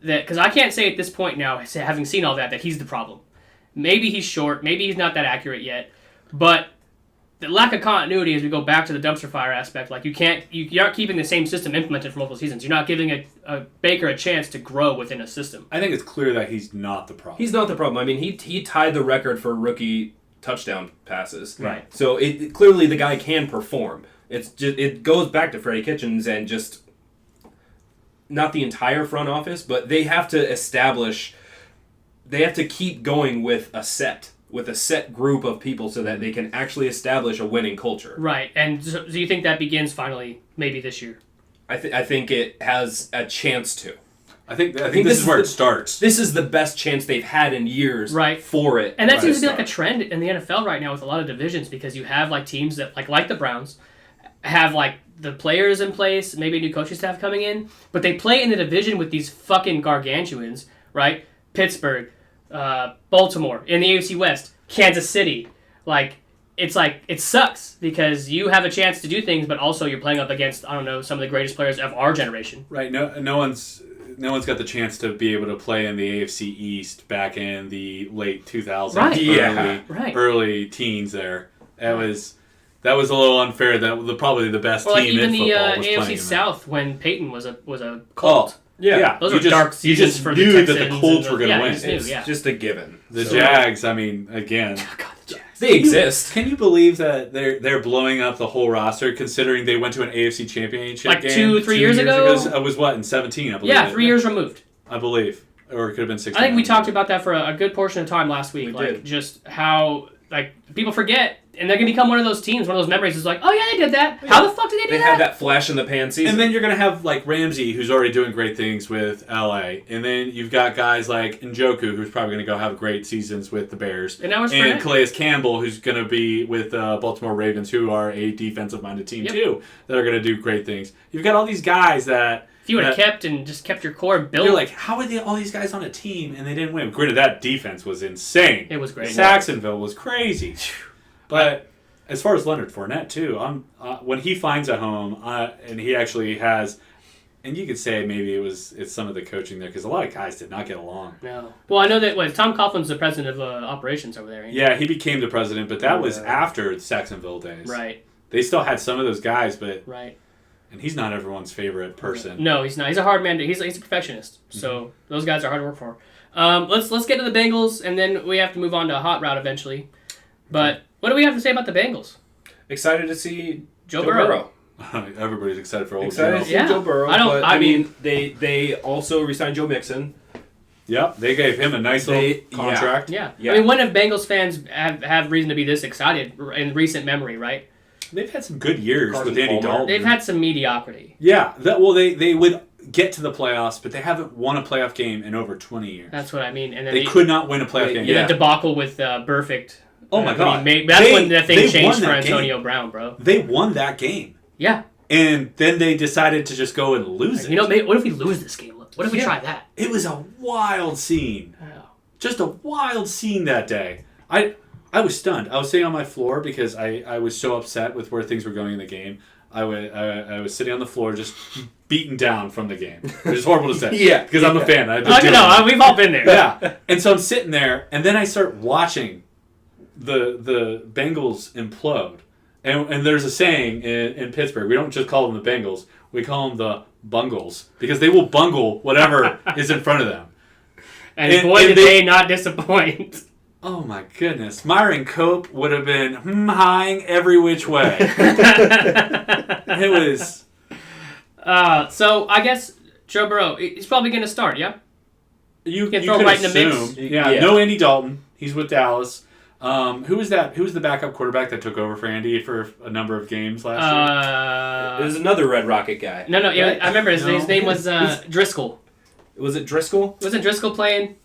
that, because I can't say at this point now, having seen all that he's the problem. Maybe he's short, maybe he's not that accurate yet, but the lack of continuity as we go back to the dumpster fire aspect, you aren't keeping the same system implemented for multiple seasons. You're not giving a Baker a chance to grow within a system. I think it's clear that he's not the problem. He's not the problem. I mean, he tied the record for rookie touchdown passes. Right. So clearly the guy can perform. It goes back to Freddie Kitchens and just not the entire front office, but they have to keep going with a set group of people so that they can actually establish a winning culture. Right. And so do you think that begins finally maybe this year? I think it has a chance to. I think this is where it starts. This is the best chance they've had in years for it. And that seems to be like a trend in the NFL right now with a lot of divisions, because you have teams that like the Browns have the players in place, maybe a new coaching staff coming in, but they play in the division with these fucking gargantuans, right? Pittsburgh, Baltimore, in the AFC West, Kansas City. It sucks because you have a chance to do things, but also you're playing up against, I don't know, some of the greatest players of our generation. Right. No one's got the chance to be able to play in the AFC East back in the late 2000s, early teens there. That was a little unfair. That was probably the best team in football was even the playing AFC South when Peyton was a Colt. Yeah. Those were dark seasons for the Texans. You knew that the Colts were going to win. It's just a given. The Jags, I mean, again. Oh, God, the Jags. They exist. Can you believe that they're blowing up the whole roster, considering they went to an AFC Championship game 2-3 years ago? It was what, in 17, I believe. Yeah, 3 years removed. I believe. Or it could have been 16. I think we talked about that for a good portion of time last week. We did. Just how people forget, and they're going to become one of those teams, one of those memories. It's oh yeah, they did that. How the fuck did they do that? They had that flash in the pan season. And then you're going to have Ramsey, who's already doing great things with LA. And then you've got guys like Njoku, who's probably going to go have great seasons with the Bears. And now it's Calais Campbell, who's going to be with Baltimore Ravens, who are a defensive-minded team too, that are going to do great things. You've got all these guys that... If you would have kept your core built... You're how are all these guys on a team and they didn't win? Granted, that defense was insane. It was great. Saxonville was crazy. But as far as Leonard Fournette, too, when he finds a home, and he actually has... And you could say maybe it's some of the coaching there, because a lot of guys did not get along. No. Well, I know that Tom Coughlin's the president of operations over there. Yeah, he became the president, but that was after the Saxonville days. Right. They still had some of those guys, but... Right. And he's not everyone's favorite person. No, he's not. He's a hard man. He's a perfectionist. So those guys are hard to work for. Let's get to the Bengals, and then we have to move on to a hot route eventually. But what do we have to say about the Bengals? Excited to see Joe Burrow. Everybody's excited for old Excited to see Joe Burrow. I mean, they also re-signed Joe Mixon. Yep, they gave him a nice little contract. Yeah. I mean, when have Bengals fans have reason to be this excited in recent memory, right? They've had some good years Carson with Andy Palmer. Dalton. They've had some mediocrity. Yeah, they would get to the playoffs, but they haven't won a playoff game in over 20 years. That's what I mean. And then they could not win a playoff game. Yeah, the debacle with Burfict. Oh my God. That's when the thing changed for Antonio Brown, bro. They won that game. Yeah. And then they decided to I and lose it. You know, what if we lose this game? What if we try that? It was a wild scene. Yeah. Just a wild scene that day. I was stunned. I was sitting on my floor because I was so upset with where things were going in the game. I was sitting on the floor just beaten down from the game. Which is horrible to say. Yeah. Because I'm a fan. I know. We've all been there. Yeah. And so I'm sitting there, and then I start watching the Bengals implode. And there's a saying in Pittsburgh, we don't just call them the Bengals, we call them the Bungles, because they will bungle whatever is in front of them. And boy, did they not disappoint. Oh my goodness. Myron Cope would have been high every which way. It was... So I guess Joe Burrow, he's probably going to start, yeah? You can throw him right in the mix. Yeah, no Andy Dalton. He's with Dallas. Who was that? Who was the backup quarterback that took over for Andy for a number of games last year? It was another Red Rocket guy. No, right? I remember his name was Driscoll. Was it Driscoll? Wasn't Driscoll playing?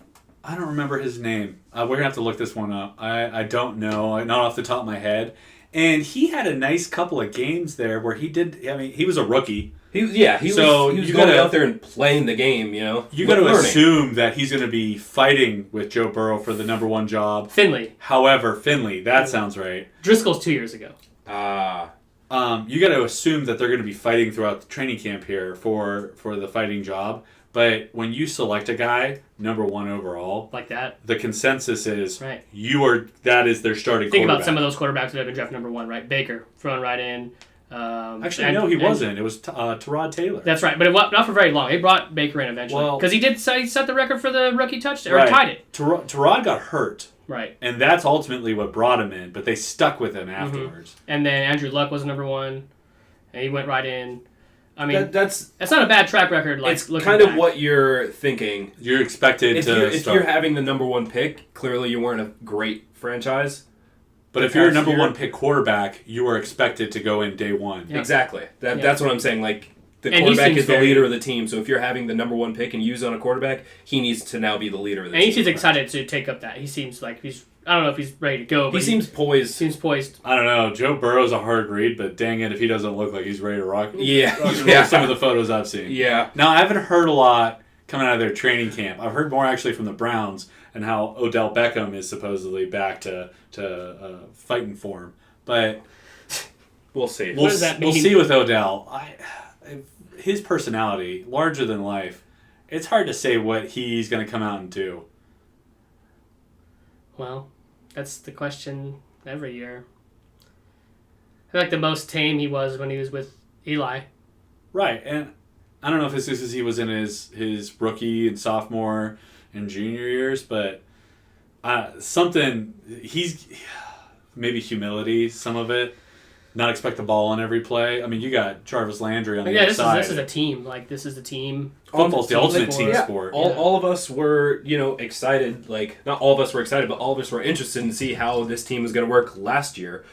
I don't remember his name. We're going to have to look this one up. I don't know. Not off the top of my head. And he had a nice couple of games there where he did... I mean, he was a rookie. He was going out there and playing the game, You got to assume that he's going to be fighting with Joe Burrow for the number one job. Finley. However, Finley, that sounds right. Driscoll's 2 years ago. You got to assume that they're going to be fighting throughout the training camp here for the fighting job. But when you select a guy number one overall, like that, the consensus is right. That is their starting. Think quarterback. about some of those quarterbacks that have been drafted number one, right? Baker thrown right in. Actually, no, he wasn't. It was Tyrod Taylor. That's right, but not for very long. They brought Baker in eventually because he set the record for the rookie touchdown or tied it. Tyrod got hurt. Right. And that's ultimately what brought him in, but they stuck with him afterwards. Mm-hmm. And then Andrew Luck was number one, and he went right in. I mean, that's not a bad track record. Like, it's kind of what you're thinking. You're expected if you're having the number one pick, clearly you weren't a great franchise. But if you're a number one pick quarterback, you are expected to go in day one. Yep. Exactly. That's what I'm saying. Like, the quarterback is the leader of the team, so if you're having the number one pick and use on a quarterback, he needs to now be the leader of the team. And he seems excited to take up that. He seems like I don't know if he's ready to go, but he seems poised. I don't know. Joe Burrow's a hard read, but dang it if he doesn't look like he's ready to rock. Yeah. Some of the photos I've seen. Yeah. Now, I haven't heard a lot coming out of their training camp. I've heard more actually from the Browns and how Odell Beckham is supposedly back to fighting for him. But we'll see. What does that mean? We'll see with Odell. His personality, larger than life, it's hard to say what he's going to come out and do. Well, that's the question every year. I feel like the most tame he was when he was with Eli. Right, and I don't know if it's just because he was in his rookie and sophomore and junior years, but he's maybe humility, some of it. Not expect the ball on every play. I mean, you got Jarvis Landry on the other side. This is a team. Like, this is a team. Football's the ultimate team sport. All of us were, excited. Like, not all of us were excited, but all of us were interested to see how this team was going to work last year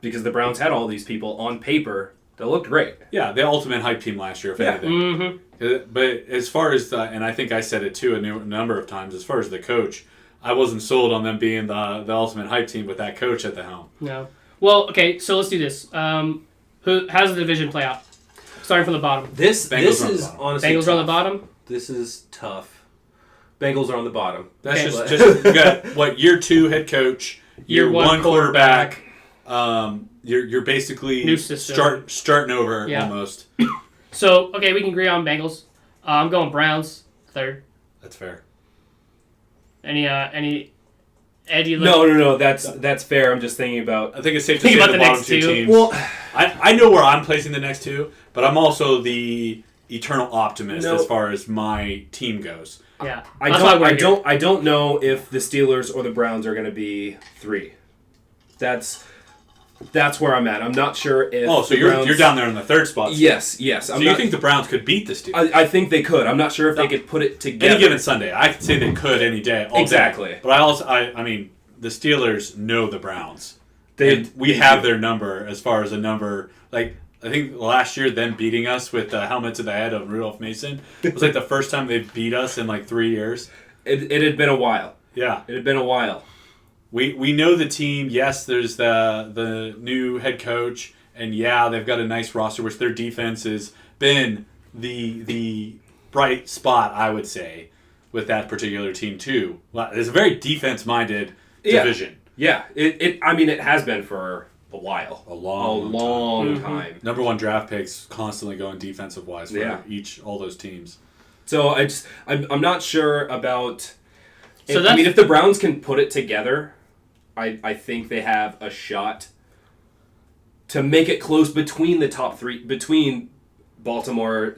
because the Browns had all these people on paper that looked great. Yeah, the ultimate hype team last year, if anything. Mm-hmm. But as far as and I think I said it too a number of times, as far as the coach, I wasn't sold on them being the ultimate hype team with that coach at the helm. No. Well, okay, so let's do this. How's the division play out? Starting from the bottom. This is honestly Bengals are on the bottom? This is tough. Bengals are on the bottom. That's just you got year 2 head coach, year 1 quarterback. You're basically new system. starting over almost. So, okay, we can agree on Bengals. I'm going Browns, third. That's fair. Any Ed, you No. That's fair. I'm just thinking about. I think it's safe to say the bottom two teams. Well, I know where I'm placing the next two, but I'm also the eternal optimist as far as my team goes. Yeah, I don't know if the Steelers or the Browns are going to be 3. That's where I'm at. I'm not sure if. Oh, so you're down there in the third spot. Yes. So you think the Browns could beat the Steelers? I think they could. I'm not sure if they could put it together. Any given Sunday, I could say they could any day. Exactly. Day. But I mean, the Steelers know the Browns. We have their number as far as a number. Like I think last year, them beating us with the helmet to the head of Rudolph Mason was like the first time they beat us in like 3 years. It had been a while. Yeah, it had been a while. We know the team. Yes, there's the new head coach, and yeah, they've got a nice roster, which their defense has been the bright spot, I would say, with that particular team too. It's a very defense-minded division. Yeah, it has been for a while. A long time. Number 1 draft picks constantly going defensive wise for all those teams. So I'm not sure about. So if the Browns can put it together, I think they have a shot to make it close between the top 3, between Baltimore,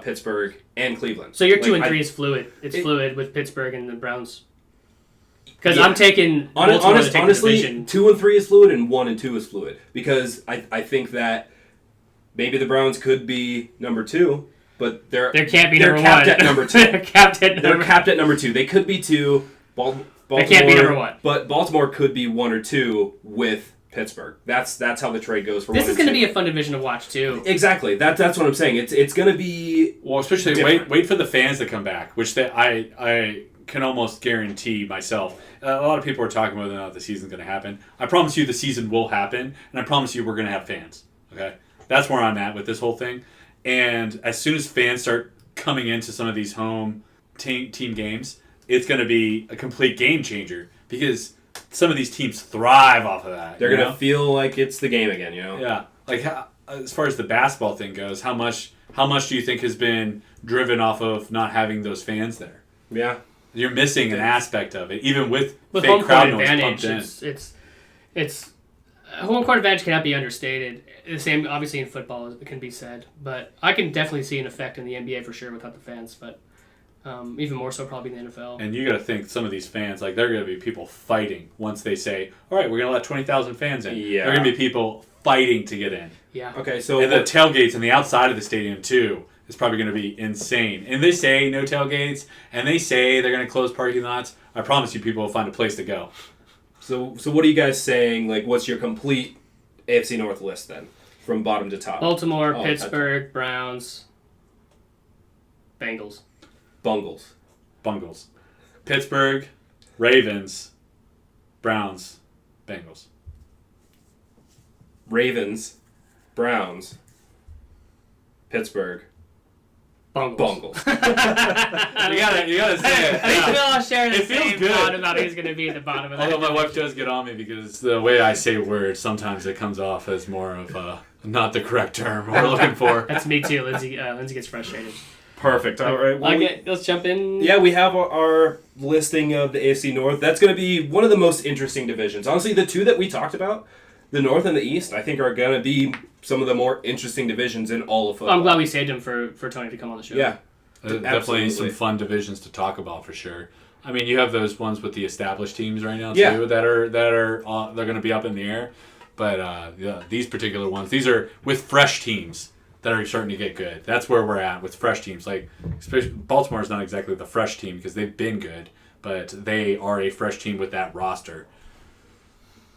Pittsburgh, and Cleveland. So your 2 and 3 is fluid. It's fluid with Pittsburgh and the Browns. Because I'm taking Baltimore to take the honestly, division. 2 and 3 is fluid, and 1 and 2 is fluid. Because I think that maybe the Browns could be number 2, but they're can't be they're number capped 1. at number 2. They're capped at number 2. They could be 2. Baltimore, they can't be number 1. But Baltimore could be 1 or 2 with Pittsburgh. That's how the trade goes for This 1 is going to be a fun division to watch too. Exactly. That's what I'm saying. It's going to be Especially different. wait for the fans to come back, which I can almost guarantee myself. A lot of people are talking about whether or not the season's going to happen. I promise you the season will happen, and I promise you we're going to have fans. Okay? That's where I'm at with this whole thing. And as soon as fans start coming into some of these home team games, it's going to be a complete game changer because some of these teams thrive off of that. They're going to feel like it's the game again, Yeah. Like as far as the basketball thing goes, how much do you think has been driven off of not having those fans there? Yeah. You're missing an aspect of it, even with With fake home crowd court noise advantage, pumped in. it's home court advantage cannot be understated. The same, obviously, in football it can be said, but I can definitely see an effect in the NBA for sure without the fans. But even more so probably in the NFL. And you got to think some of these fans, like, they're going to be people fighting once they say, all right, we're going to let 20,000 fans in. Yeah. They're going to be people fighting to get in. Yeah. Okay, so And the tailgates on the outside of the stadium, too, is probably going to be insane. And they say no tailgates, and they say they're going to close parking lots. I promise you people will find a place to go. So what are you guys saying? Like, what's your complete AFC North list then, from bottom to top? Baltimore, Pittsburgh, Browns, Bengals. Bungles. Pittsburgh, Ravens, Browns, Bengals. Ravens, Browns, Pittsburgh, Bungles. You gotta say it. I think we all share the It feels same good. thought about who's going to be at the bottom of that. Although my wife does get on me because the way I say words, sometimes it comes off as more of not the correct term we're looking for. That's me too. Lindsay gets frustrated. Perfect. All right. Well, Let's jump in. yeah, we have our listing of the AFC North. That's going to be one of the most interesting divisions. Honestly, the two that we talked about, the North and the East, I think are going to be some of the more interesting divisions in all of football. I'm glad we saved him for Tony to come on the show. Yeah. Definitely Absolutely. some fun divisions to talk about for sure. I mean, you have those ones with the established teams right now too Yeah. that are they're going to be up in the air, but these particular ones, these are with fresh teams that are starting to get good. That's where we're at with fresh teams. Like, especially Baltimore is not exactly the fresh team because they've been good, but they are a fresh team with that roster.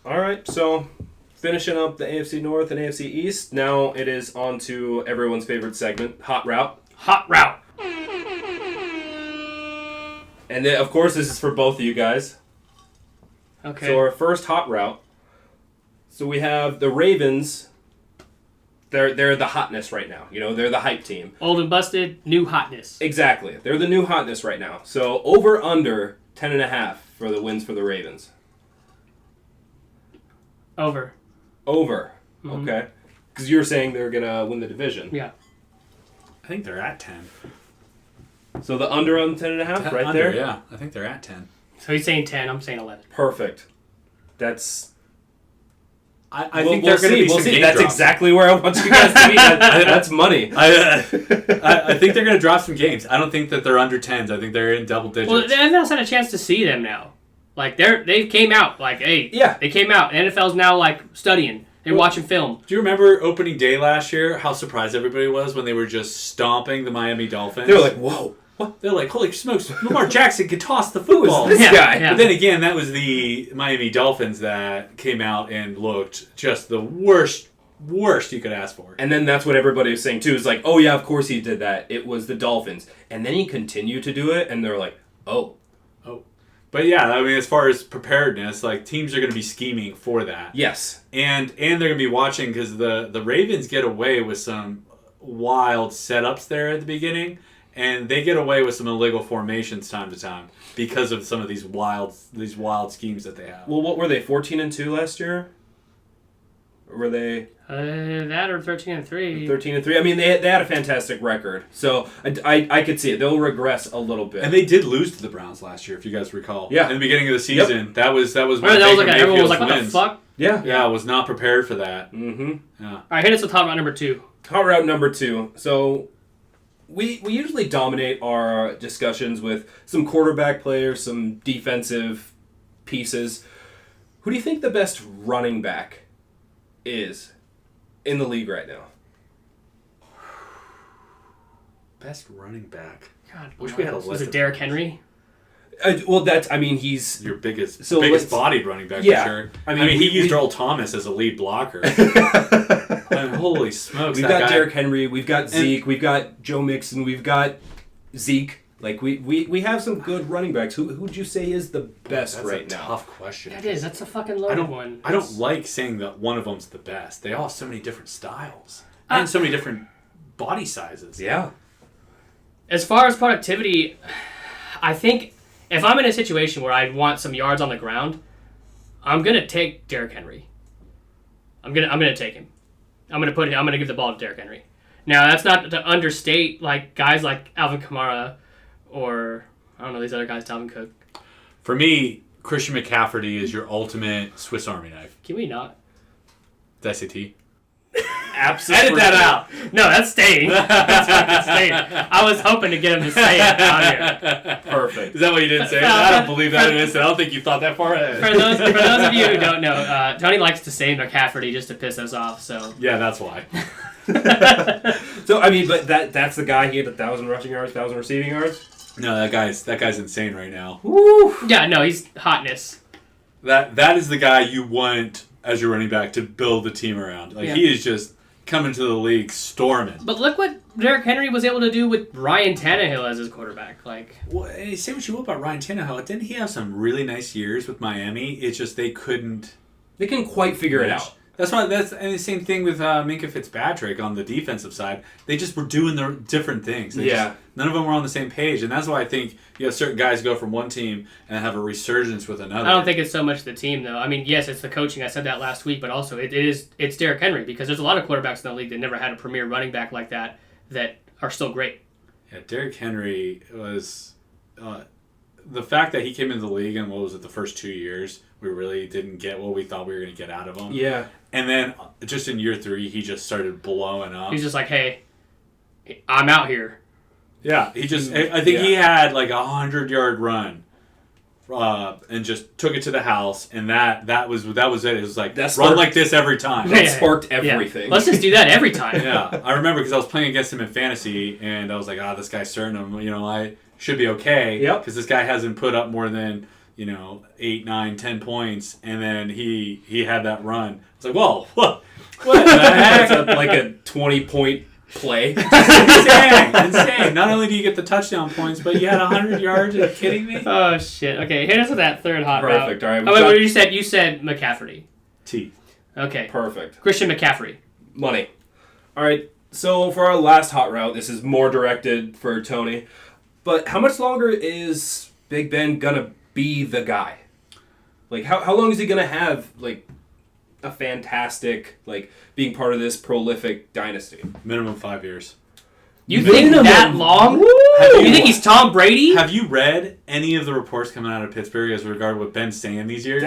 All right, so finishing up the AFC North and AFC East, now it is on to everyone's favorite segment, Hot Route. Hot route. And then, of course, this is for both of you guys. Okay. So our first Hot Route. So we have the Ravens. They're the hotness right now. You know, they're the hype team. Old and busted, new hotness. Exactly. They're the new hotness right now. So over under 10.5 for the wins for the Ravens. Over. Mm-hmm. Okay. Because you were saying they're going to win the division. Yeah. I think they're at 10. So the under on 10.5 right Under, there? Yeah, I think they're at 10. So he's saying 10, I'm saying 11. Perfect. That's... I think they're going to be We'll some see. game That's drops. exactly where I want you guys to be. That's money. I think they're going to drop some games. I don't think that they're under 10s. I think they're in double digits. Well, the NFL's had a chance to see them now. Like, they came out. Like, hey. Yeah. They came out. The NFL's now, like, studying. They're watching film. Do you remember opening day last year, how surprised everybody was when they were just stomping the Miami Dolphins? They were like, whoa. What? They're like, holy smokes, Lamar Jackson could toss the football. This guy. Yeah. But then again, that was the Miami Dolphins that came out and looked just the worst you could ask for. And then that's what everybody was saying, too. Is like, oh, yeah, of course he did that. It was the Dolphins. And then he continued to do it, and they're like, oh. But yeah, I mean, as far as preparedness, like, teams are going to be scheming for that. Yes. And they're going to be watching because the Ravens get away with some wild setups there at the beginning, and they get away with some illegal formations time to time because of some of these wild schemes that they have. Well, what were they, 14-2 last year? Or were they that or 13-3? 13-3? I mean, they had a fantastic record, so I could see it. They'll regress a little bit. And they did lose to the Browns last year, if you guys recall. Yeah. In the beginning of the season, that was Right, one of that was Baker like everyone was Mayfield's like, "What the wins. fuck?" Yeah. Yeah, I was not prepared for that. Mm-hmm. Yeah. All right, hit us with hot route number 2. Hot route number 2. So we usually dominate our discussions with some quarterback players, some defensive pieces. Who do you think the best running back is in the league right now? Best running back. God, Wish we had a list. Was it of Derrick Henry? He's your biggest So biggest let's- bodied running back Yeah. for sure. I I mean, mean, he we- used Earl Thomas as a lead blocker. And holy smokes, we've that got guy. Derrick Henry, we've got Zeke, we've got Joe Mixon, we've got Zeke. Like we have some good running backs. Who would you say is the best That's right a now? tough question. That is. That's a fucking I loaded don't. one. I don't like saying that one of them's the best. They all have so many different styles and so many different body sizes. Yeah. As far as productivity, I think if I'm in a situation where I want some yards on the ground, I'm gonna take Derrick Henry. I'm gonna take him. I'm gonna give the ball to Derrick Henry. Now that's not to understate like guys like Alvin Kamara or I don't know these other guys, Dalvin Cook. For me, Christian McCaffrey is your ultimate Swiss Army knife. Can we not? Did I say T? Absolutely. Edit that out. No, that's staying. That's fucking staying. I was hoping to get him to say it out here. Perfect. Is that what you didn't say? I don't believe that in an instant. I don't think you thought that far ahead. For those of you who don't know, Tony likes to say McCaffrey just to piss us off. So Yeah, that's why. So I mean, but that's the guy. He had 1,000 rushing yards, 1,000 receiving yards. No, that guy's insane right now. Woo! yeah, no, he's hotness. That is the guy you want as your running back to build the team around. Like Yeah. he is just coming to the league storming. But look what Derrick Henry was able to do with Ryan Tannehill as his quarterback. Like, Well, hey, say what you will about Ryan Tannehill. Didn't he have some really nice years with Miami? It's just they couldn't. They couldn't quite figure it mesh. out. That's and the same thing with Minka Fitzpatrick on the defensive side. They just were doing their different things. None of them were on the same page, and that's why I think you have certain guys go from one team and have a resurgence with another. I don't think it's so much the team though. I mean, yes, it's the coaching. I said that last week, but also it's Derrick Henry because there's a lot of quarterbacks in the league that never had a premier running back like that are still great. Yeah, Derrick Henry was the fact that he came into the league and what was it the first 2 years we really didn't get what we thought we were going to get out of him. Yeah. And then just in year 3, he just started blowing up. He's just like, hey, I'm out here. Yeah, he just. I think he had like 100-yard run, and just took it to the house, and that was it. It was like run like this every time. That sparked everything. Yeah. Let's just do that every time. Yeah, I remember because I was playing against him in fantasy, and I was like, this guy's starting him. I should be okay. Yep. Because this guy hasn't put up more than 8, 9, 10 points, and then he had that run. It's like, whoa, what the heck? It's like a 20-point play. Insane. Not only do you get the touchdown points, but you had 100 yards. Are you kidding me? Oh shit. Okay, hit us with that third hot route. Perfect. All right. Oh, wait, what you said? You said McCaffrey. T. Okay. Perfect. Christian McCaffrey. Money. All right. So for our last hot route, this is more directed for Tony. But how much longer is Big Ben gonna be the guy? Like how long is he gonna have like a fantastic being part of this prolific dynasty? Minimum 5 years. You think that long? You think he's Tom Brady? Have you read any of the reports coming out of Pittsburgh as regard what Ben's saying these days?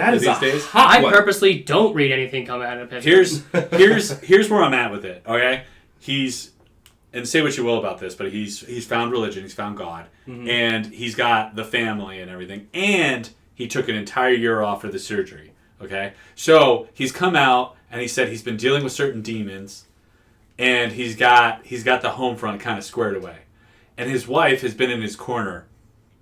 I purposely don't read anything coming out of Pittsburgh. Here's where I'm at with it. Okay, and say what you will about this, but he's found religion, he's found God, and he's got the family and everything, and he took an entire year off for the surgery. Okay, so he's come out and he said he's been dealing with certain demons, and he's got the home front kind of squared away, and his wife has been in his corner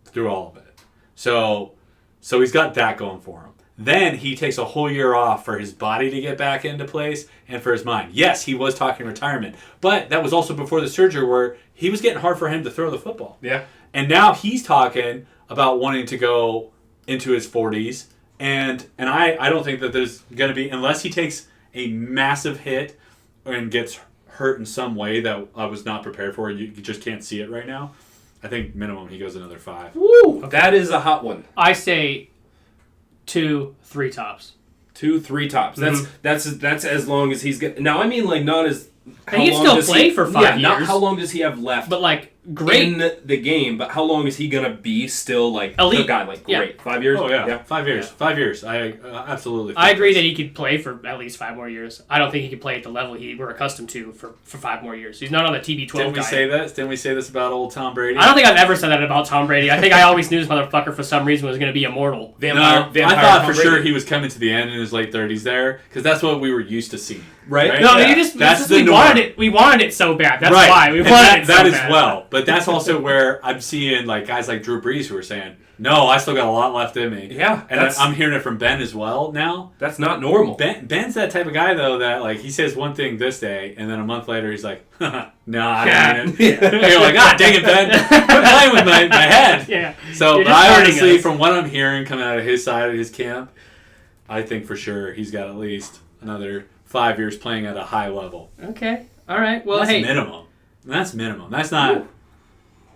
through all of it. So he's got that going for him. Then he takes a whole year off for his body to get back into place and for his mind. Yes, he was talking retirement, but that was also before the surgery where he was getting hard for him to throw the football. Yeah. And now he's talking about wanting to go into his 40s, and I don't think that there's going to be, unless he takes a massive hit and gets hurt in some way that I was not prepared for, you just can't see it right now. I think minimum he goes another 5. Woo! Okay. That is a hot one. I say 2, 3 tops. 2-3 tops. That's as long as he's getting. Now I mean like not as. And he can still play for 5 years. Not how long does he have left? But like great in the game. But how long is he gonna be still like elite? The guy like great 5 years? Oh yeah. 5 years. 5 years. I absolutely. I agree that he could play for at least 5 more years. I don't think he could play at the level we're accustomed to for 5 more years. He's not on the TB12. Didn't we say this about old Tom Brady? I don't think I've ever said that about Tom Brady. I think I always knew this motherfucker for some reason was going to be immortal. I thought for sure he was coming to the end in his late 30s there because that's what we were used to seeing. Right? No, we wanted it. We wanted it so bad. That's why we wanted it so bad. That as well. But that's also where I'm seeing like guys like Drew Brees who are saying, "No, I still got a lot left in me." Yeah, and I'm hearing it from Ben as well now. That's not normal. Ben's that type of guy though that like he says one thing this day and then a month later he's like, "No, I don't mean it." And you're like, "Ah, dang it, Ben! Quit playing with my head." Yeah. So I honestly, from what I'm hearing coming out of his side of his camp, I think for sure he's got at least another 5 years playing at a high level. Okay. All right. Well, that's hey. minimum. That's minimum. That's not. Ooh.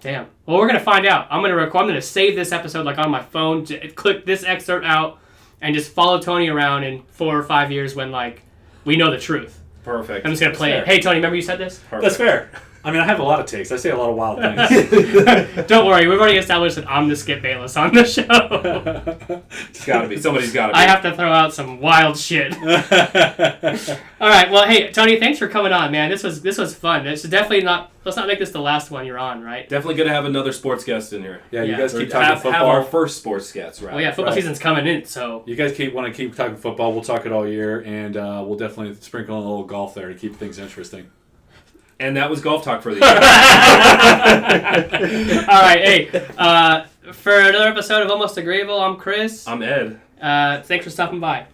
Damn. Well, we're gonna find out. I'm gonna save this episode like on my phone. Click this excerpt out, and just follow Tony around in 4 or 5 years when like we know the truth. Perfect. I'm just gonna play it. Hey, Tony, remember you said this? Perfect. That's fair. I mean, I have a lot of takes. I say a lot of wild things. Don't worry, we've already established that I'm the Skip Bayless on the show. It's gotta be. Somebody's gotta be. I have to throw out some wild shit. All right, well, hey, Tony, thanks for coming on, man. This was fun. This is definitely not. Let's not make this the last one you're on, right? Definitely gonna have another sports guest in here. Yeah, you guys keep have, talking football. Have our first sports guest, right? Well, yeah, football season's coming in, so you guys want to keep talking football. We'll talk it all year, and we'll definitely sprinkle in a little golf there to keep things interesting. And that was golf talk for the year. All right, hey, for another episode of Almost Agreeable, I'm Chris. I'm Ed. Thanks for stopping by.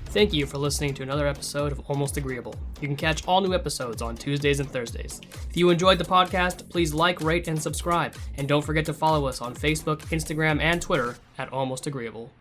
Thank you for listening to another episode of Almost Agreeable. You can catch all new episodes on Tuesdays and Thursdays. If you enjoyed the podcast, please like, rate, and subscribe. And don't forget to follow us on Facebook, Instagram, and Twitter at Almost Agreeable.